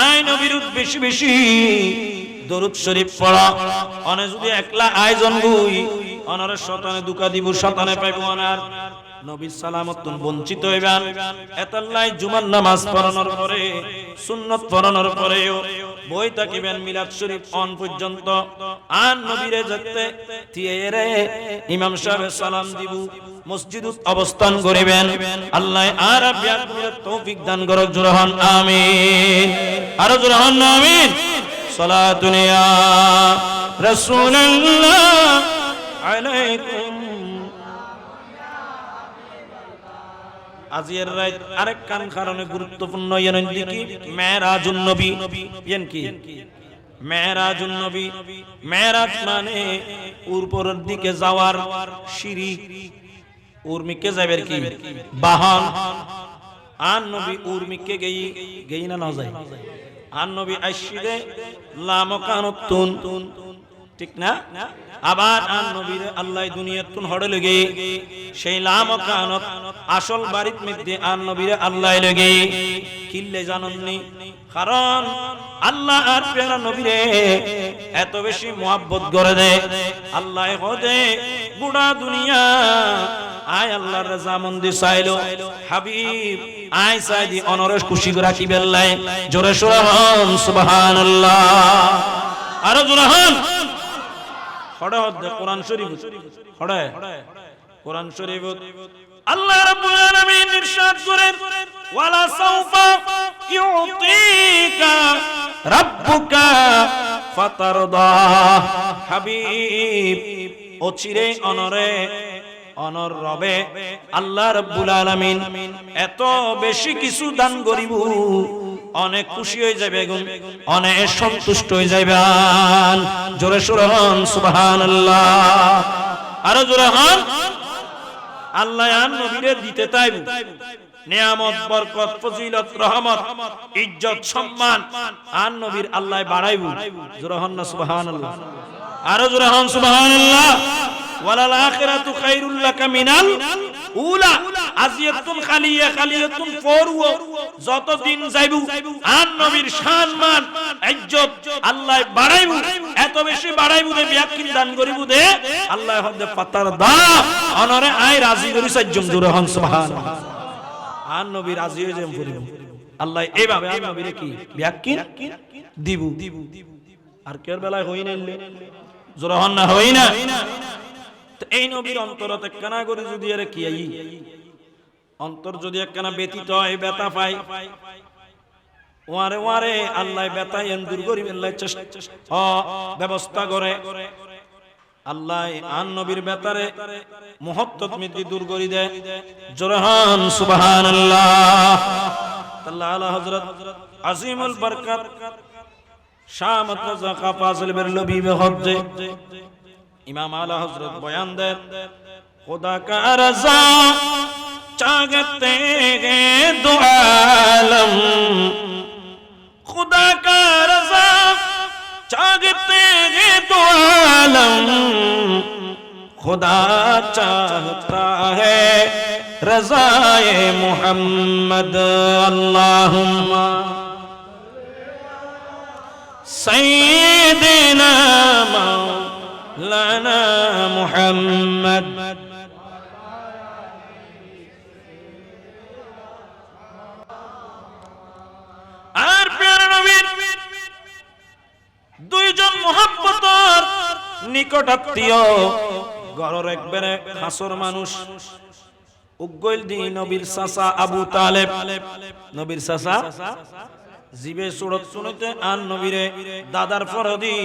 আই নবীর বেশি বেশি দরুদ শরীফ পড়া অনে যদি একলা আয়োজন গই অনারে শতানে দুকা দিব শতানে পাইব অনার নবী সালামতুন বঞ্চিত হইবেন এতাল্লাই জুমার নামাজ পড়ানোর পরে সুন্নাত পড়ানোর পরেও বই তাকিবেন মিলাদ শরীফ অন পর্যন্ত আন নবীরে যেতে তিয়েরে ইমাম সাহেব সালাম দিব মসজিদত অবস্থান করিবেন আল্লাহ আর বিয়াত তৌফিক দান করুক জোরহান আমিন আর জোরহান আমিন সালাতুন ইয়া রাসূলুল্লাহ আলাইকুম আজির রাত আরেক কান কারণে গুরুত্বপূর্ণ ইয়ান দিকি মেরাজুন নবী ইয়ান কি মেরাজুন নবী মেরাজ মানে উপরের দিকে যাওয়ার সিঁড়ি উর্মিকে যাবের কি বাহন আন নবী উর্মিকে গই না যায় আন নবী আশিদে লামকানুতুন ঠিক না আবার আন নবীর আল্লাহ দুনিয়াতুন হড়ে লগে সেই লামকানত আসল বাড়িত মধ্যে আন নবীর আল্লাহ লগে কিল্লে জানননি কারণ আল্লাহ আর প্যারা নবীরে এত বেশি মোহাব্বত করে দেয় আল্লাহ হদে গোটা দুনিয়া আয় আল্লাহর রাজামন্দি চাইলো হাবিব আয় চাইদি অনরে খুশি করে রাখি বেল্লাই জোরে সোরে হন সুবহানাল্লাহ আর জোরে হন হড়ে হদে কোরআন শরীফ হড়ে কোরআন শরীফ আল্লাহ রাব্বুল আলামিন ইরশাদ করেন ওয়ালা সাউফা ইউতিকা রাব্বুকা ফাতারদা হাবিব অচিরে অনরে অনর রবে আল্লাহ রাব্বুল আলামিন এত বেশি কিছু দান করিব অনেক খুশি হয়ে যাবে অনেক সন্তুষ্ট হয়ে যাবেন জোরে সোরে হন সুবহানাল্লাহ আর জোরে হন আল্লাহ আর নবীরে দিতে চাইব নিয়ামত বরকত ফজিলত রহমত ইজ্জত সম্মান আর নবীর আল্লাহ বাড়াইব জোরে হন না সুবহানাল্লাহ আর জোরে হন সুবহানাল্লাহ ওয়ালাল আখিরাতু খায়রুল লাকা মিনাল উলা আজিয়াতুন খালিয়া খালিয়াতুন ফরু যত দিন যাইবু আর নবীর সম্মান ইজ্জত আল্লাহ বাড়াইবু এত বেশি বাড়াইবু দে বিয়াকিন দান করিবু দে আল্লাহ হদে পাতার দা অনরে আই রাজি করি সাজ্জম জোরে হন সুবহানাল্লাহ আর নবী রাজি হয়ে যাম করিব আল্লাহ এইভাবে আর নবীরে কি বিয়াকিন দিবু আর কের বেলায় হই নাইলে জোরে হন না হই না এই নবীর অন্তরতে কানা করে যদি এর কি আই অন্তর যদি একখানা ব্যতীত হয় ব্যথা পায় ওয়ারে ওয়ারে আল্লাহ ব্যথা দূর করিবে আল্লাহ ব্যবস্থা করে আল্লাহ আন নবীর ব্যথারে মুহব্বত মিতি দূর করি দেয় জোরে হন সুবহানাল্লাহ আল্লাহ আলা হযরত আজিমুল বরকত শাহ মুর্তজা ফাজিল বেরলভী হজ্জে इमाम आला हजरत बयान दे खुदा का रज़ा चाहते हैं दो आलम खुदा का रज़ा चाहते हैं दो आलम खुदा चाहता है रज़ाए मुहम्मद अल्लाहुम्मा सय्यिदना लाना मुहम्मद আর প্যারা নবীর দুইজন মুহাব্বতর নিকট আত্মীয় ঘরের একবারে খাসর মানুষ উগল দি নবীর চাচা আবু তালেব নবীর চাচা জিবে সুরত শুনতে আর নবীরে দাদার ফরদি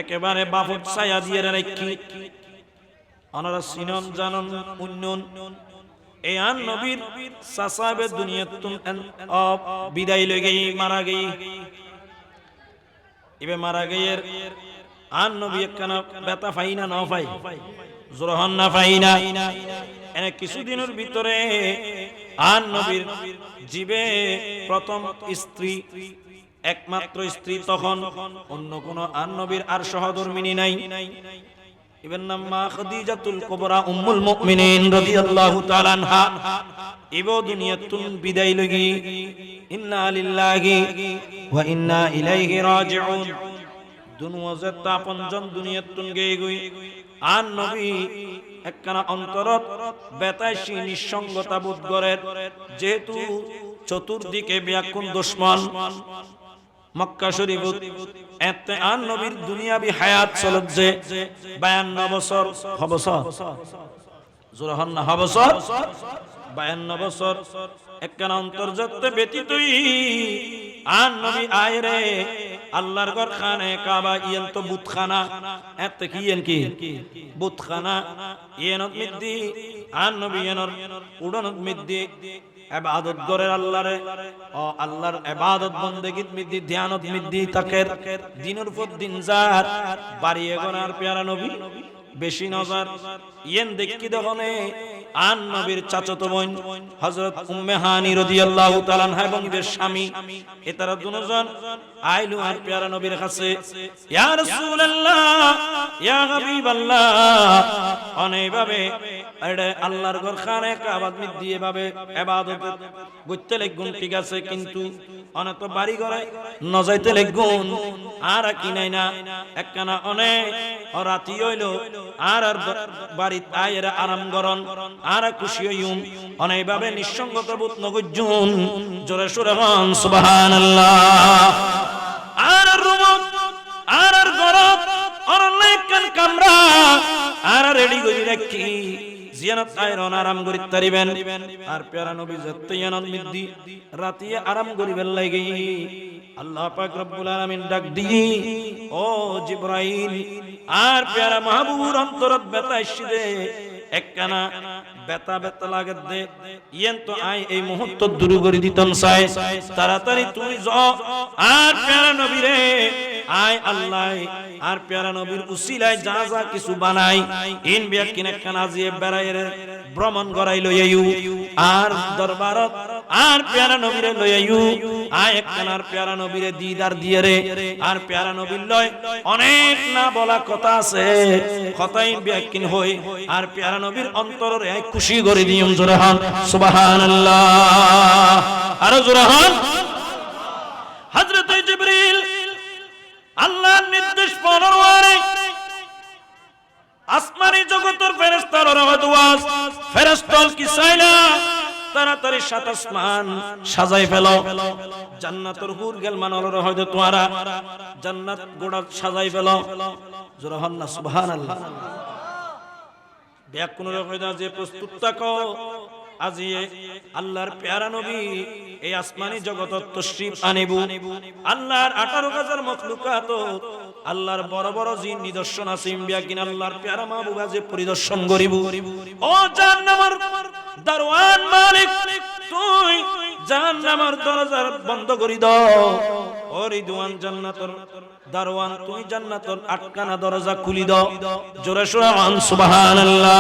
একেবারে বাফত ছায়া দিয়ে রাখি অনারা সিনন জানন উন্নয়ন এই আন নবীর সাসাবে দুনিয়াতুন বিদায় লই গই মারা গই ইবে মারা গইয়ের আন নবী একখানা ব্যথা পাই না না পাই জোরহন না পাই না এনে কিছুদিনের ভিতরে আন নবীর জীবে প্রথম স্ত্রী একমাত্র স্ত্রী তখন অন্য কোন আর নবীর আর সহধর্মিনী নাই ইবেন নাম মা খাদিজাতুল কুবরা উম্মুল মুমিনিন রাদিয়াল্লাহু তাআলা আনহা ইবো দুনিয়াতুন বিদায় লগি ইন্না লিল্লাহি ওয়া ইন্না ইলাইহি রাজিউন দুনওয়াজত আপনজন দুনিয়াতুন গই গই আন নবী একখানা অন্তরত বেতাইশি নিঃসঙ্গতা বোধ করেন যেহেতু চতুর্দিকে ব্যাকুল দুশমন মক্কা শরীফ এতে আন নবীর দুনিয়াবি হায়াত চলত যে 52 বছর হবছর জোরাহন না হবছর 52 বছর একখানা অন্তর্জাতে ব্যতীতই আন নবী আয়রে আল্লাহর ঘর খানে কাবা ইয়েন তো বুতখানা এতে কি ইয়েন কি বুতখানা ইয়েনত মিদ্দি আন নবী ইয়েনর উড়নত মিদ্দি ইবাদত করে আল্লাহরে ও আল্লাহর ইবাদত বন্দেগীত মিদ্দি ধ্যানত মিদ্দি তাকের দিনের পর দিন যার বাড়িয়ে গনার প্যারা নবী বেশি নজর ইয়েন দেখি দহনে আন নবীর চাচাতো বোন হযরত উম্মে হানি রাদিয়াল্লাহু তাআলা আনহা এবং এর স্বামী এতারা দুজন আইলু আর প্যারা নবীর কাছে ইয়া রাসূলুল্লাহ ইয়া হাবিবাল্লাহ অনেকভাবে এডে আল্লাহর ঘর খানে কাবা মিদ্দি এভাবে ইবাদত করতে লাগুন ঠিক আছে কিন্তু অনেক তো বাড়ি ঘরে নজাইতে লাগুন আর কি নাই না একখানা অনেক রাতি হইলো আর বাড়িতে আয়ের আরাম গরন আর খুশি হইম অনেকভাবে নিঃসঙ্গতা বোধ নগজুন জোরে সোরে হন সুবহানাল্লাহ আর রুমত আর গরব আর লেকান কামরা আর রেডি করি রাখি জিয়ারত আয়রন আরাম করি তারিবেন আর প্যারা নবী যতয়ানত মিদ্দি রাতিয়ে আরাম করিবেন লাগি আল্লাহ পাক রব্বুল আলামিন ডাক দি ও জিবরাইল আর প্যারা মাহবুবুর অন্তরত বেতাইছি দে একখানা বেতা বেতা লাগে দে ইয়েন তো আই এই মুহূর্ত দূর করে দিতাম চাই তাড়াতাড়ি তুমি যাও আর প্যারা নবী রে আয় আল্লাহ আর প্যারা নবীর উসিলায় যা যা কিছু বানাই ইন বিয়াকিন একখানা আজিয়ে বেড়াইরে ভ্রমণ করাই লইয়াইউ আর দরবারত আর প্যারা নবীরে লইয়াইউ আয় একখানার প্যারা নবীরে দিদার দিয়ে রে আর প্যারা নবীর লয় অনেক না বলা কথা আছে কথাই বিয়াকিন হই আর প্যারা নবীর অন্তরে খুশি করে দিয়ম জোরে হন সুবহানাল্লাহ আর জোরে হন হযরত জিবরিল আল্লাহর নির্দেশ পরওয়ারে আসমানি জগতের ফেরেশতার আওয়াজ ফেরেশতাল কি চাইলা তাড়াতাড়ি সাত আসমান সাজাই ফেলো জান্নাতের হুর গেল মানর হয়তো তোমারা জান্নাত গোড়া সাজাই ফেলো জোরে হন না সুবহানাল্লাহ ব্যাকুল হয়তো যে প্রস্তুত থাকো আজি আল্লাহর প্যারা নবী এই আসমানি জগতত তশরীফ আনিবু আল্লাহর 18000 মাখলুকাত আল্লাহর বড় বড় জিন নিদর্শন আছে ইম্বিয়া কিন আল্লাহর প্যারা মাহবুব যে পরিদর্শন করিব ও জাহান্নামের দারওয়ান মালিক তুই জাহান্নামের দরজা বন্ধ করি দাও ও রিদওয়ান জান্নাতের দারওয়ান তুই জান্নাতের আটকানা দরজা খুলি দাও জোরে সোরে সুবহানাল্লাহ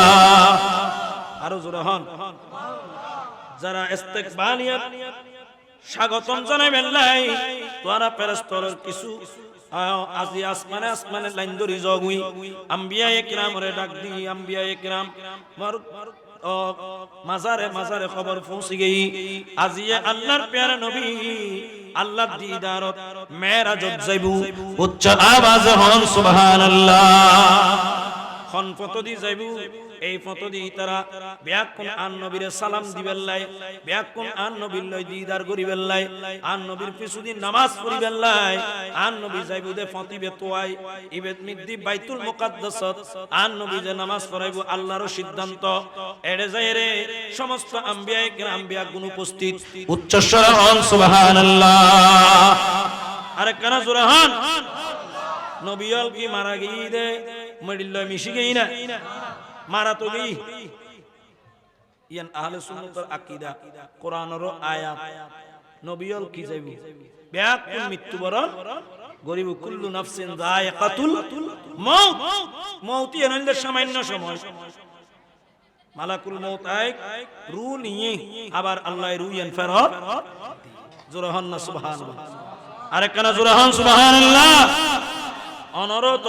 আরো জোরে হন যারা ইস্তেকবালিয়াত স্বাগতম জানাইবেন লাই তোরা ফেরেশতার কিছু আজি আসমানে আসমানে লাইন ধরি জগুই আম্বিয়ায়ে কিরামরে ডাক দি আম্বিয়ায়ে কিরাম মার মাজারে মাজারে খবর পৌঁছে গই আজিয়ে আল্লাহর প্যারা নবী আল্লাহ দিদারত মেরাজত যাইবু উচ্চ আওয়াজে হন সুবহানাল্লাহ খন ফতদি যাইবু এই ফতদি তারা ব্যাকুল আন নবীরে সালাম দিবেন লাই ব্যাকুল আন নবীর লই দিদার করিবেন লাই আন নবীর পিছুদিন নামাজ পড়িবেন লাই আন নবী যাইবু দে ফতিবে তোয়াই ইবেত মিদ্দি বাইতুল মুকাদ্দাসত আন নবী যে নামাজ পড়াইবো আল্লাহর সিদ্ধান্ত এড়ে যায় রে সমস্ত আম্বিয়ায়ে কিরাম বিয়াগুন উপস্থিত উচ্চ স্বরে হন সুবহানাল্লাহ আরে কানা জোরে হন নবীল কি মারা গই দে মডিল মিশি গই না মারা তো গই ইয়ান আহলে সুন্নাতের আকীদা কোরআনের আয়াত নবীল কি যাইবো ব্যাকুল মৃত্যুবরণ গরিব কুল্লু নাফসিন যায়কাতুল মউত মউতি এনলে সামান্য সময় মালাকুল মউত আয় রূহ নিয়ে আবার আল্লাহ রূহ ইয়ান ফেরত জোরে হন না সুবহানাল্লাহ আরে কানা জোরে হন সুবহানাল্লাহ অনরত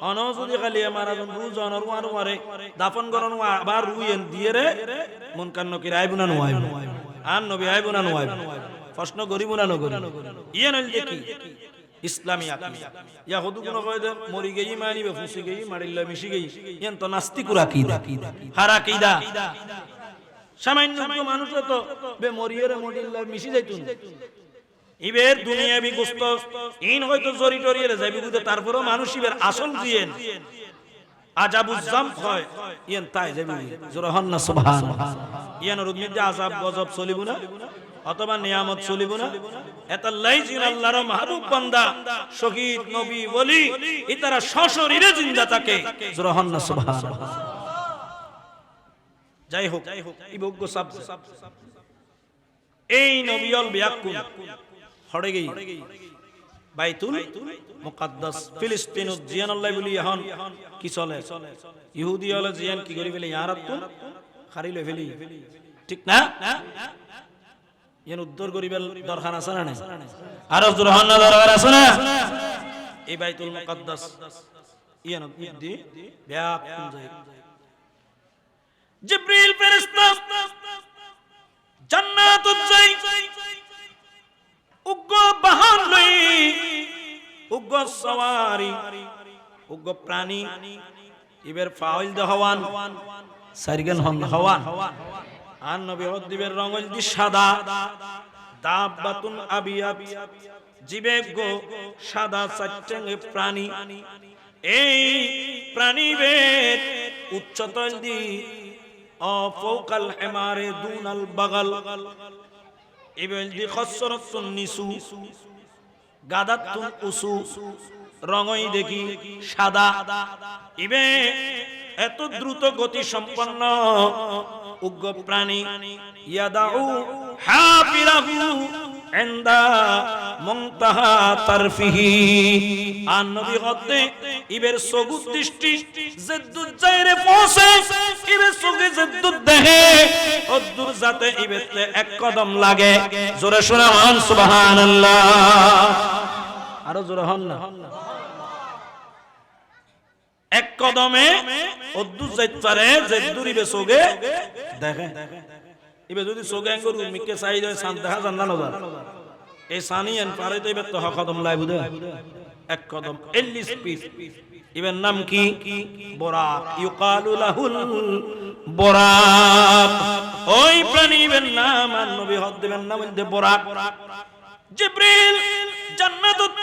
অন যদি খালি মারা রুজ অনর আরো মারে দাফন করন আবার রুইন দিয়ে রে মন কান্ন কি আইবু না নয় আর নবী আইবু না নয় প্রশ্ন করিব না নগরি ইয়ে নল দেখি ইসলামী আকীদা ইয়া হদু কোন কয় দে মরি গই মানিবে ফুসি গই মারিল্লা মিশি গই ইয়ান তো নাস্তিকুর আকীদা হার আকীদা সামান্য মানুষ তো বে মরিয়েরে মরিল্লা মিশি যাইতুন ইবের দুনিয়াবি গুস্ত ইন হয়তো জরি টরিয়ে যাইবি বুঝে তারপরেও মানুষ ইবের আসল জিয়েন আজাবুজ জাম হয় ইয়ান তাই যাইবি জোরা হন না সুবহানাল্লাহ ইয়ান রুমিতে আযাব গজব চলিব না অথবা নিয়ামত চলিব না এতাল্লাই জিন আল্লাহর মাহবুব বান্দা শহীদ নবী ওলি ইতারা সশরীরে জিন্দা থাকে জোরা হন না সুবহানাল্লাহ যাই হোক ইবগ্য সাব এই নবিয়ল বিয়াকুল হড়ে গই বাইতুল মুকাদ্দাস ফিলিস্তিন জিয়ান আল্লাহ বলি এখন কি চলে ইহুদি হলে জিয়ান কি করি ফেলে ইয়ারাত তো খারি লই ফেলি ঠিক না ইয়ান উদ্ধার করিবেল দরকার আছে না নাই আর জুরহান না দরকার আছে না এই বাইতুল মুকাদ্দাস ইয়ান দি বিয়াকুল যায় জিবরিল ফেরেশতা জান্নাতুল যাই উগ্র বাহন লই উগ্র সওয়ারি উগ্র প্রাণী ইবের ফাউল দে হওয়ান সারিগান হন হওয়ান আর নবী দিবের রঙল দি সাদা দাবাতুন আবিয়াত জিবে গো সাদা চারটে প্রাণী এই প্রাণীবের উচ্চতল দি অফৌকাল হিমারে দুনাল বাগাল ইবেল দি খসরতুন নিসু গাদাতুন উসু রঙই দেখি সাদা ইবে এত দ্রুত গতি সম্পন্ন উগ্র প্রাণী ইয়াদাউ হাফিরাহু ইনদা মুনতাহা তারফিহি আর নবী হতে ইবের সগুত দৃষ্টি জেদ্দুত জায়রে পৌঁছে ইবে সগে জেদ্দুত দেহে অদ্দুর জাতে ইবেতে এক কদম লাগে জোরে শুনে হন সুবহানাল্লাহ আরো জোরে হন না এক কদমে অদ্দুর যাইতারে জেদ্দুর ইবে সগে দেখে ইবে যদি সগে আঙ্গুর মিকে চাই যায় শান্ত দেখা জান না যা এই সানিয়ান পারে তো ইবে তো কদম লাই বুঝে এক কদম 40 পিস ইবের নাম কি বুরাক ইউকালু লাহুল বুরাক ওই প্রাণীর নাম আর নবী হদ দিবেন নাম দে বুরাক জিবরিল জান্নাতুত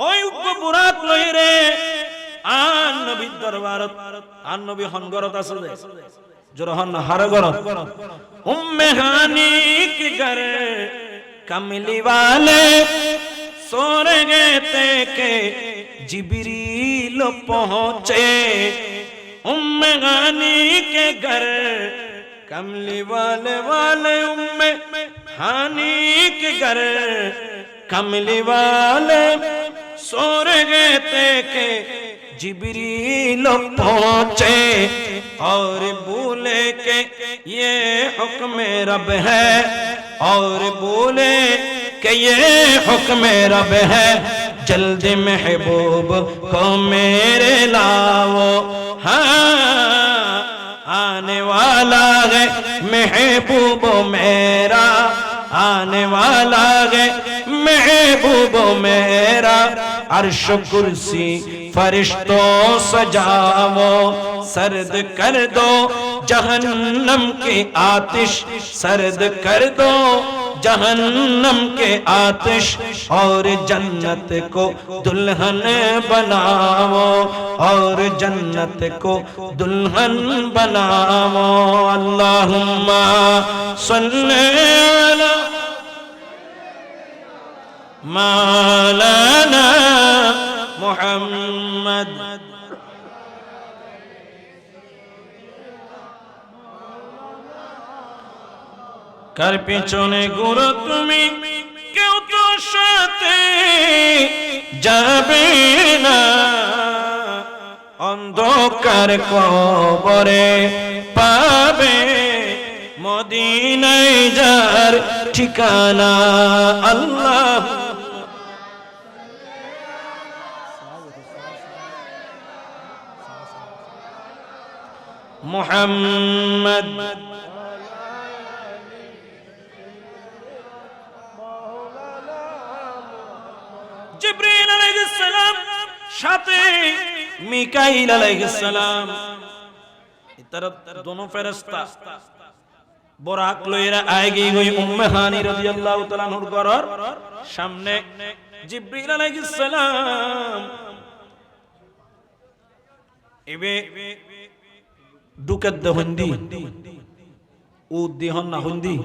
ওই বুরাক লইরে আর নবীর দরবারত আর নবী হনগরত আছে জরহন হারগরত উম্মে হানি কি ঘরে कमली वाले सोरे गए के जिब्रील पहुंचे उम्मे गानी के घर कमली वाले उम्मे हानी के घर कमली वाले सोरे गए के जिब्रील पहुंचे और बोले के ये हुक्म रब है और बोले कि ये हुक्म रब है जल्दी महबूब को मेरे लाओ हाँ आने वाला है महबूब मेरा आने वाला है महबूब मेरा अर्श कुर्सी फरिश्तों सजाओ सर्द कर दो जहन्नम की आतिश सर्द कर दो जहन्नम के आतिश और जन्नत को दुल्हन बनाओ और जन्नत को दुल्हन बनाओ अल्लाहुम्मा सल्ली अला मौलाना मुहम्मद কার পিছনে গুরু তুমি কেউ তো সাথে যাবে না অন্ধকার কবরে পাবে মদিনায় যার ঠিকানা আল্লাহ মুহাম্মদ জিবরিল আলাইহিস সালাম সাথে মিকাইল আলাইহিস সালাম तरफ दोनों फरिश्ता बोराक लइरा आएगी हुई उम्मे हानी রাদিয়াল্লাহু তাআলা নূর গরর সামনে জিবরিল আলাইহিস সালাম এবে দুকাদ হন্দি উদ্দি হন না হন্দি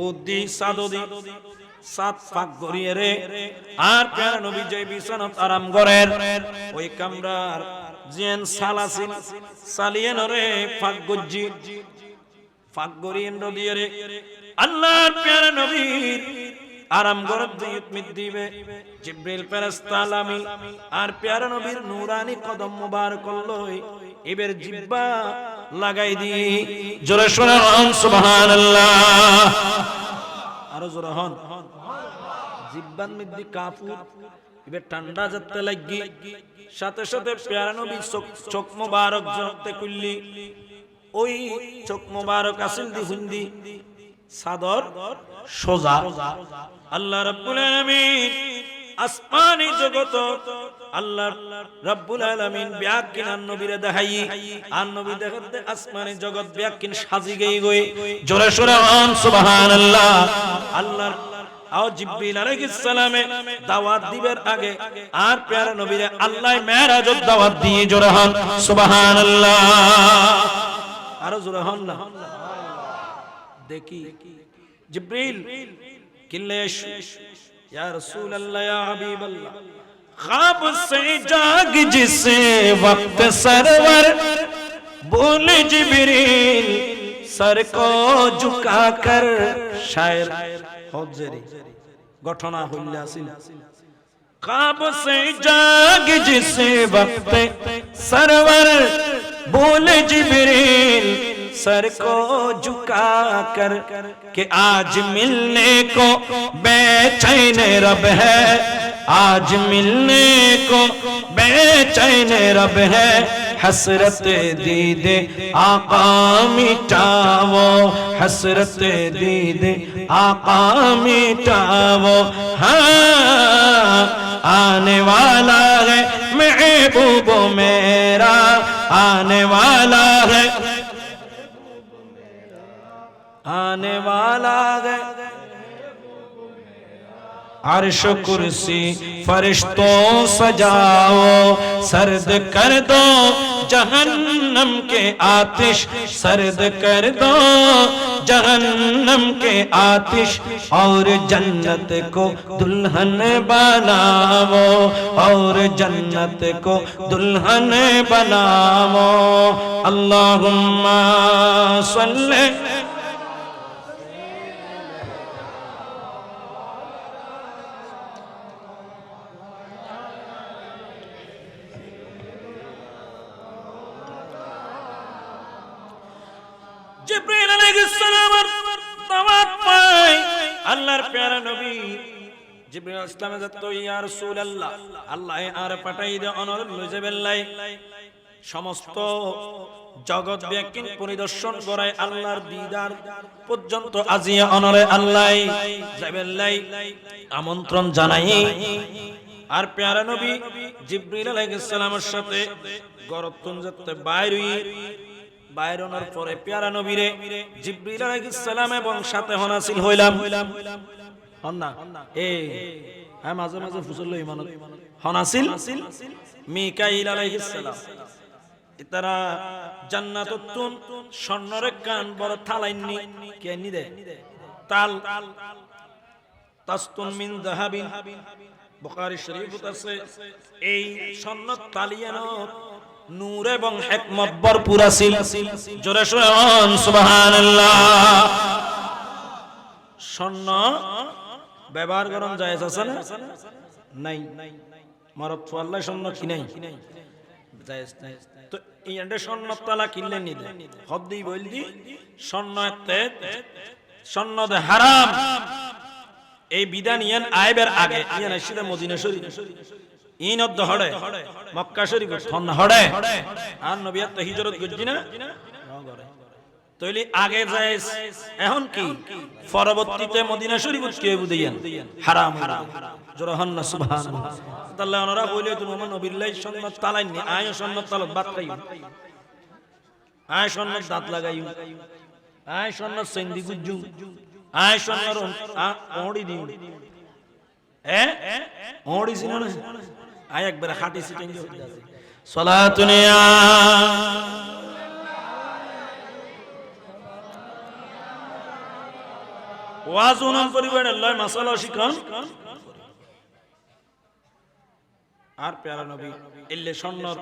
উদ্দি সাদদি সাত পাক গরিয়ে রে আর প্যারা নবী যে বিছানাত আরাম করেন ওই কামরার জিন সালাসিন সালিয়েন রে পাক গজ্জি পাক গরিয়েন দিয়ে রে আল্লাহর প্যারা নবীর আরাম গরত দিবে জিবরিল ফেরেশতা আলামিন আর প্যারা নবীর নূরানি কদম মুবারক লই এবার জিহ্বা লাগাই দি জোরে শুনুন সুবহানাল্লাহ আরো জোরে হন জিহ্বার মধ্যে কাফুর এবার ঠান্ডা যেতে লাগি সাথে সাথে প্যারা নবী চোখ মুবারক জরতে কুল্লি ওই চোখ মুবারক আসল দি হুন্দি সাদর সোজা আল্লাহ রাব্বুল আলামিন আসমানি জগত আল্লাহ রাব্বুল আলামিন ব্যাকিন নবীরে দেখাই আর নবী দেখতে আসমানি জগৎ ব্যাকিন সাজি গই গই জোরে সোরে সুবহানাল্লাহ আল্লাহর আও জিবরিল আলাইহিস সালামে দাওয়াত দিবের আগে আর প্যারা নবীরে আল্লাহ মেরাজত দাওয়াত দিয়ে জোরে হন সুবহানাল্লাহ আর জোরে হন না দেখি জিবরিল কিল্লেশ ইয়া রাসূলুল্লাহ ইয়া হাবিবাল্লাহ ख्वाब से जाग जिसे वक्त सरवर बोले जिब्रील सर को झुकाकर शायर हौजरी घटना हইলাছিল ख्वाब से जाग जिसे वक्त सरवर बोले जिब्रील सर को झुकाकर कि आज मिलने को बेचैन रब है आज मिलने को बेचैन रब है हसरत दीदे आका मिटावो हसरत दीदे आका मिटावो हाँ आने वाला है महबूब मेरा आने वाला है आने वाला है अर्श कुर्सी फरिश्तों सजाओ सर्द कर दो जहन्नम के आतिश सर्द कर दो जहन्नम के आतिश और जन्नत को दुल्हन बनाओ और जन्नत को दुल्हन बनाओ अल्लाहुम्मा सल्ले জিবরিল আলাইহিস সালামের দাওয়াত পাই আল্লাহর প্যারা নবী জিবরিল আলাইহিস সালাম যত ইয়া রাসূলুল্লাহ আল্লাহ আর পাঠাই দে অনর লইজেবেল্লাই সমস্ত জগৎ ব্যাকিন পরিদর্শন করায় আল্লাহর দিদার পর্যন্ত আজিয়া অনরে আল্লাহ যাবেল্লাই আমন্ত্রণ জানাই আর প্যারা নবী জিবরিল আলাইহিস সালামের সাথে গরতুন যেতে বাইরে বাইরনের পরে প্যারা নবীরে জিবরিল আলাইহিস সালাম এবং সাথে হনাসিল হইলাম হন না হ্যাঁ মাঝে মাঝে ফুসল ইমান হনাসিল মিকাইল আলাইহিস সালাম ইতারা জান্নাতুন স্বর্ণরে কান বড় থালাইনি কে নি দে তাল তাস্তুন মিন যাহাবিন বুখারী শরীফত আছে এই স্বর্ণ তালিয়ানো নূর এবং হিকমত ভরপুর আছিল জোরে শুনুন সুবহানাল্লাহ স্বর্ণ ব্যবহার করন জায়েজ আছে না নাই মারত আল্লাহ স্বর্ণ কি নাই জায়েজ নাই তো এই এন্ডে স্বর্ণ তালা কিনলে নি দে হদ দি বলদি স্বর্ণতে স্বর্ণতে হারাম এই বিধান ইয়ান আইবের আগে ইয়ান আসিদে মদিনা শরীফ ইনত হড়ে মক্কা শরীফ থন হড়ে আর নবিয়াত হিজরত গজি না তইলি আগে জায়েজ এখন কি পরবর্তীতে মদিনা শরীফ কে বুঝাইয়ান হারাম জোরে হন না সুবহানাল্লাহ তাআলা ওনারা কইলে তুমি নবীর লাই সুন্নাত তালাইনি আয় সুন্নাত তালাত বাদ খাইও আয় সুন্নাত দাঁত লাগাইও আয় সুন্নাত সেন্দি গুজু আয় সুন্নাত ওড়ি দিও ওড়ি ছিল না আয় একবার হাঁটি সিটেন হইতাছে সালাতুনিয়া ওয়াজুনান পরিবারের লয় মাসালা শিখান আর প্যারা নবী ইল্লে সন্নর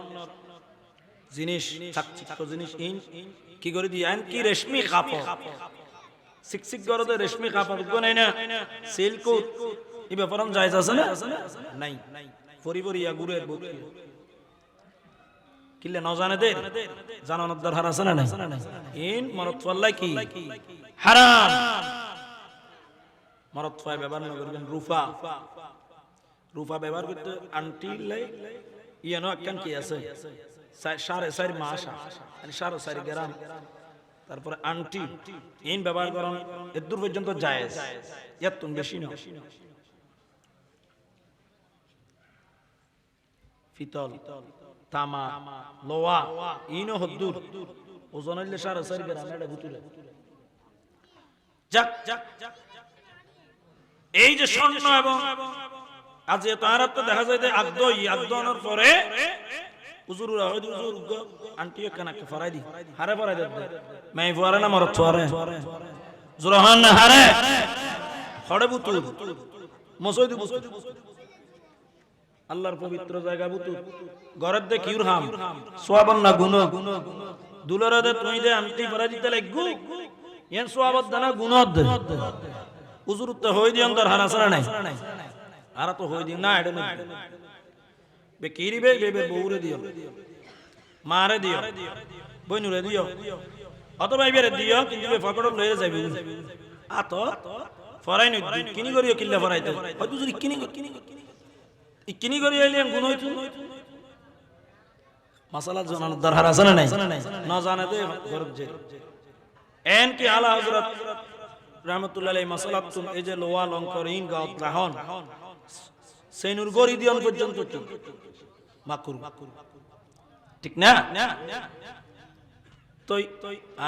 জিনিস চাকচিক্য জিনিস ইন কি করে দিয়ান কি রেশমি কাপড় সিকসিক গরদে রেশমি কাপড় গো নাই না সিল্ক এই ব্যাপারম জায়েজ আছে না নাই পরিবরিয়া গুরের বুক কিলে ন জানে দে জানানোর দরকার আছে না নাই ইন মরত ওয়াল্লাহ কি হারাম মরত ফায় ব্যবহার না করবেন রুফা রুফা ব্যবহার করতে আন্টি লাই ইয়ানো একখান কি আছে সাড়ে 4 মাস মানে 4.5 গ্রাম তারপরে আন্টি ইন ব্যবহার করেন এর দূর পর্যন্ত জায়েজ এত বেশি না ফিতল তামা লোয়া ইনো হদ্দুর ওজন হইলে 4.5 গ্রাম এটা বুতুলে যাক এই যে স্বর্ণ এবং আজ তার তো দেখা যায় যে আগদনের পরে হুজুররা হয়তো হুজুর আন্টিও কানাকে ফরাই দি হারে ফরাই দে মাই ফরাই না মরত ফরাই জুরহান হারে খড়ে বুতুল মসজিদ বুতুল আল্লাহর পবিত্র জায়গা বুতুল ঘরের দে কিউরহাম সোয়াবন না গুণ দুলরে দে তুই দে আন্টি ফরাই দিতে লাগু ইয়ান সোয়াবত দানা গুণত হুজুর তো হই দি অন্তর হারাসরা নাই আর তো হই দি না এটা না বে কিরিবে বেবে বউরে দিও মারে দিও বইনুরে দিও অথবা এবারে দিও কিন্তু বে ফকড় লয়ে যাবে আ তো ফরাই নই কিনি করিও কিল্লা ফরাইতে হয়তো যদি কিনি করি আইলে গুণ হইতো মাসালা জানানোর দরকার আছে না নাই না জানে দে গরব যে এন কি আলা হযরত রাহমাতুল্লাহ আলাইহি মাসালাতুন এই যে লোয়া লঙ্করিন গাওত রাহন সেনুর গরি দিয়ন পর্যন্ত মাকরু ঠিক না তুই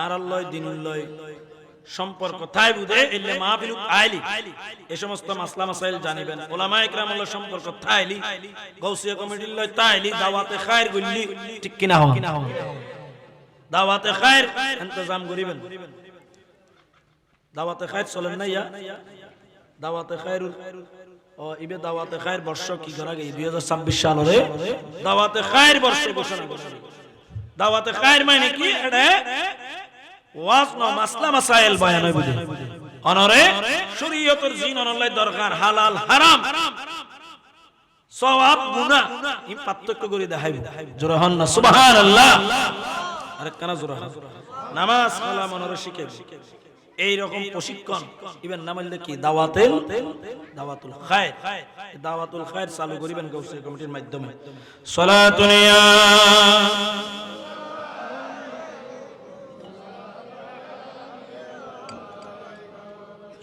আর আল্লাহ দিনুল্লাহ সম্পর্ক তাই বুঝে এলে মাহফিল আইলি এই সমস্ত মাসলা মাসাইল জানিবেন উলামা ইকরামুল্লাহ সম্পর্ক তাইলি গাউসিয়া কমিটির লয় তাইলি দাওয়াতে খায়ের গল্লি ঠিক কিনা হন দাওয়াতে খায়ের ইন্তজাম করিবেন দাওয়াতে খায়ের চলেন না ইয়া দাওয়াতে খায়ের ও ইবে দাওয়াতে খায়ের বর্ষ কি করা গই 2026 সালে দাওয়াতে খায়ের বর্ষ ঘোষণা করছে দাওয়াতে খায়ের মানে কি এটা ওয়াজ না মাসলা মাসাইল বয়ান হইবে অনরে শরীয়তের জিন অনলাই দরকার হালাল হারাম সওয়াব গুনাহ এই পার্থক্য করে দেখাইবে জোরে হন না সুবহানাল্লাহ আরে কানা জোরে নামাজ কালাম অনরে শিখাইবে এই রকম প্রশিক্ষণ ইবেন নামাইলে কি দাওয়াতুল খায়ের চালু করিবেন গাউসিয়া কমিটির মাধ্যমে সালাতুনিয়া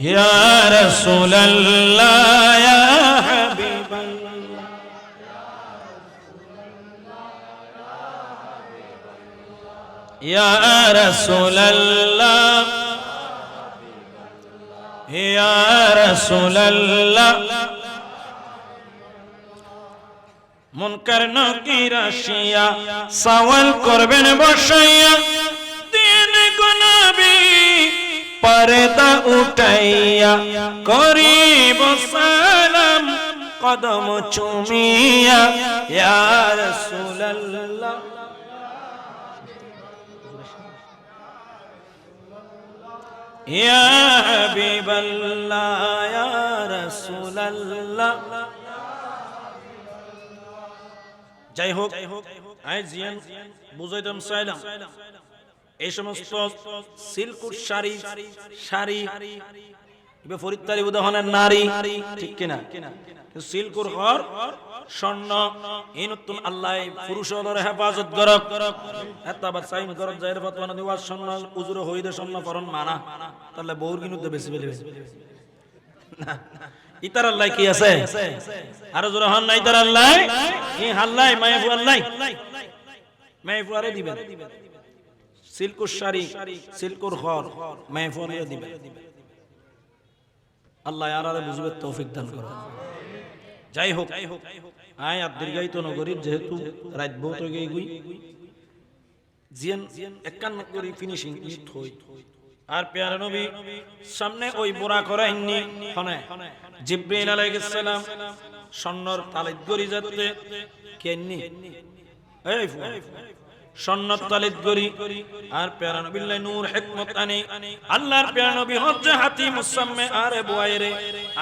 ইয়া রাসূলুল্লাহ ইয়া হাবিবাল্লাহ ইয়া রাসূলুল্লাহ ইয়া রাসূলুল্লাহ মুনকার নাকির আসিয়া সওয়াল করবেন বসাইয়া দিন গো নবী পর্দা উঠাইয়া করিব সালাম কদম চুমিয়া ইয়া রাসূলুল্লাহ ইয়া হাবিবাল্লাহ ইয়া রাসূলুল্লাহ যাই হোক আই জিয়ান বুঝাইতাম চাইলাম এই সমস্ত সিল্কুর শাড়ি ইবে ফরিদতারি উদাহরণের নারী ঠিক কিনা সিলকুর হর স্বর্ণ ইনতুন আল্লাহ পুরুষদের হেফাজত করক এতবার সাইন করক জায়ের ফতোয়া দিওয়া স্বর্ণ উজুর হইদে স্বর্ণ পরন মানা তাহলে বউর কিনুতে বেশি বেলে না ইতার আল্লাহ কি আছে আর জোরে হন না ইতার আল্লাহ ই আল্লাহ মাইফু আল্লাহ মাইফু আরে দিবেন সিলকুর শাড়ি সিলকুর হর মাইফু আরে দিবেন আল্লাহ আরারে বুঝবে তৌফিক দান করুন যাই হোক আয় আর দীর্ঘায়িত নগরীর যেহেতু রাত বহুত হয়ে গই জিয়ান 51 করি ফিনিশিং ইট হই আর প্যারা নবী সামনে ওই বুরা করাইনি হনে জিবরিল আলাইহিস সালাম স্বর্ণর তালিত গরি যাতে কেননি এই সন্নত তালিত গরি আর প্যারা নবী নূর হিকমত আনি আল্লাহর প্যারা নবী হজ্জে হাতি মুসাম্মে আর বুয়াইরে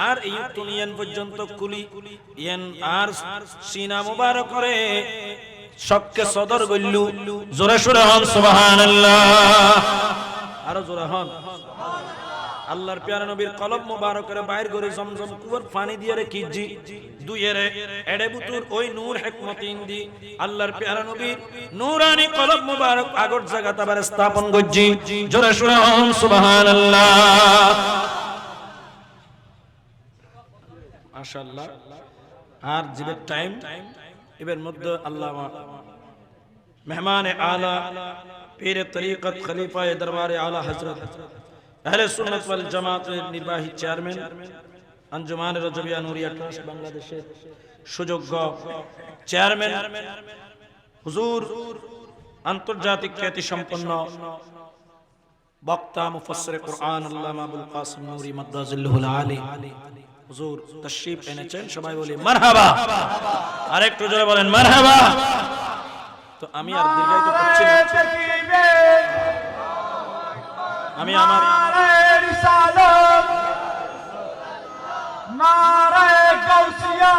আর এই দুনিয়ান পর্যন্ত কুলি ইয়ান আর সিনা মুবারক করে সবকে সদর গল্লু জোরে সুরে হন সুবহানাল্লাহ আর জোরে হন আল্লাহর প্যারা নবীর কলব মুবারকের বাইর করে জমজম কুয়ার পানি দিয়ে রে কিজি দুইয়েরে এডে বুতুর ওই নূর হিকমতিন দি আল্লাহর প্যারা নবীর নূরানি কলব মুবারক আগর জায়গাতে আবার স্থাপন গজ্জি জোরে সুরে হন সুবহানাল্লাহ মাশাআল্লাহ আর জিবের টাইম এর মধ্যে আল্লাহ মেহমান আলা পীর তরিকত খলিফায়ে দরবারে আলা হযরত আহলে সুন্নাত ওয়াল জামাতের নির্বাহী চেয়ারম্যান আঞ্জুমান রজবিয়া নুরিয়া ট্রাস্ট বাংলাদেশের সুযোগ্য চেয়ারম্যান হুজুর আন্তর্জাতিক খ্যাতি সম্পন্ন বক্তা মুফাসসির কুরআন আল্লামা আবুল কাসিম নূরি মাদ্দাজিল্লাহুল আলী হুজুর তাশরীফ এনেছেন সবাই বলি মারহাবা আরেকটু জোরে বলেন মারহাবা তো আমি আর দীর্ঘায়িত করছি না আমি আমার রিসালাত নারে গাউসিয়া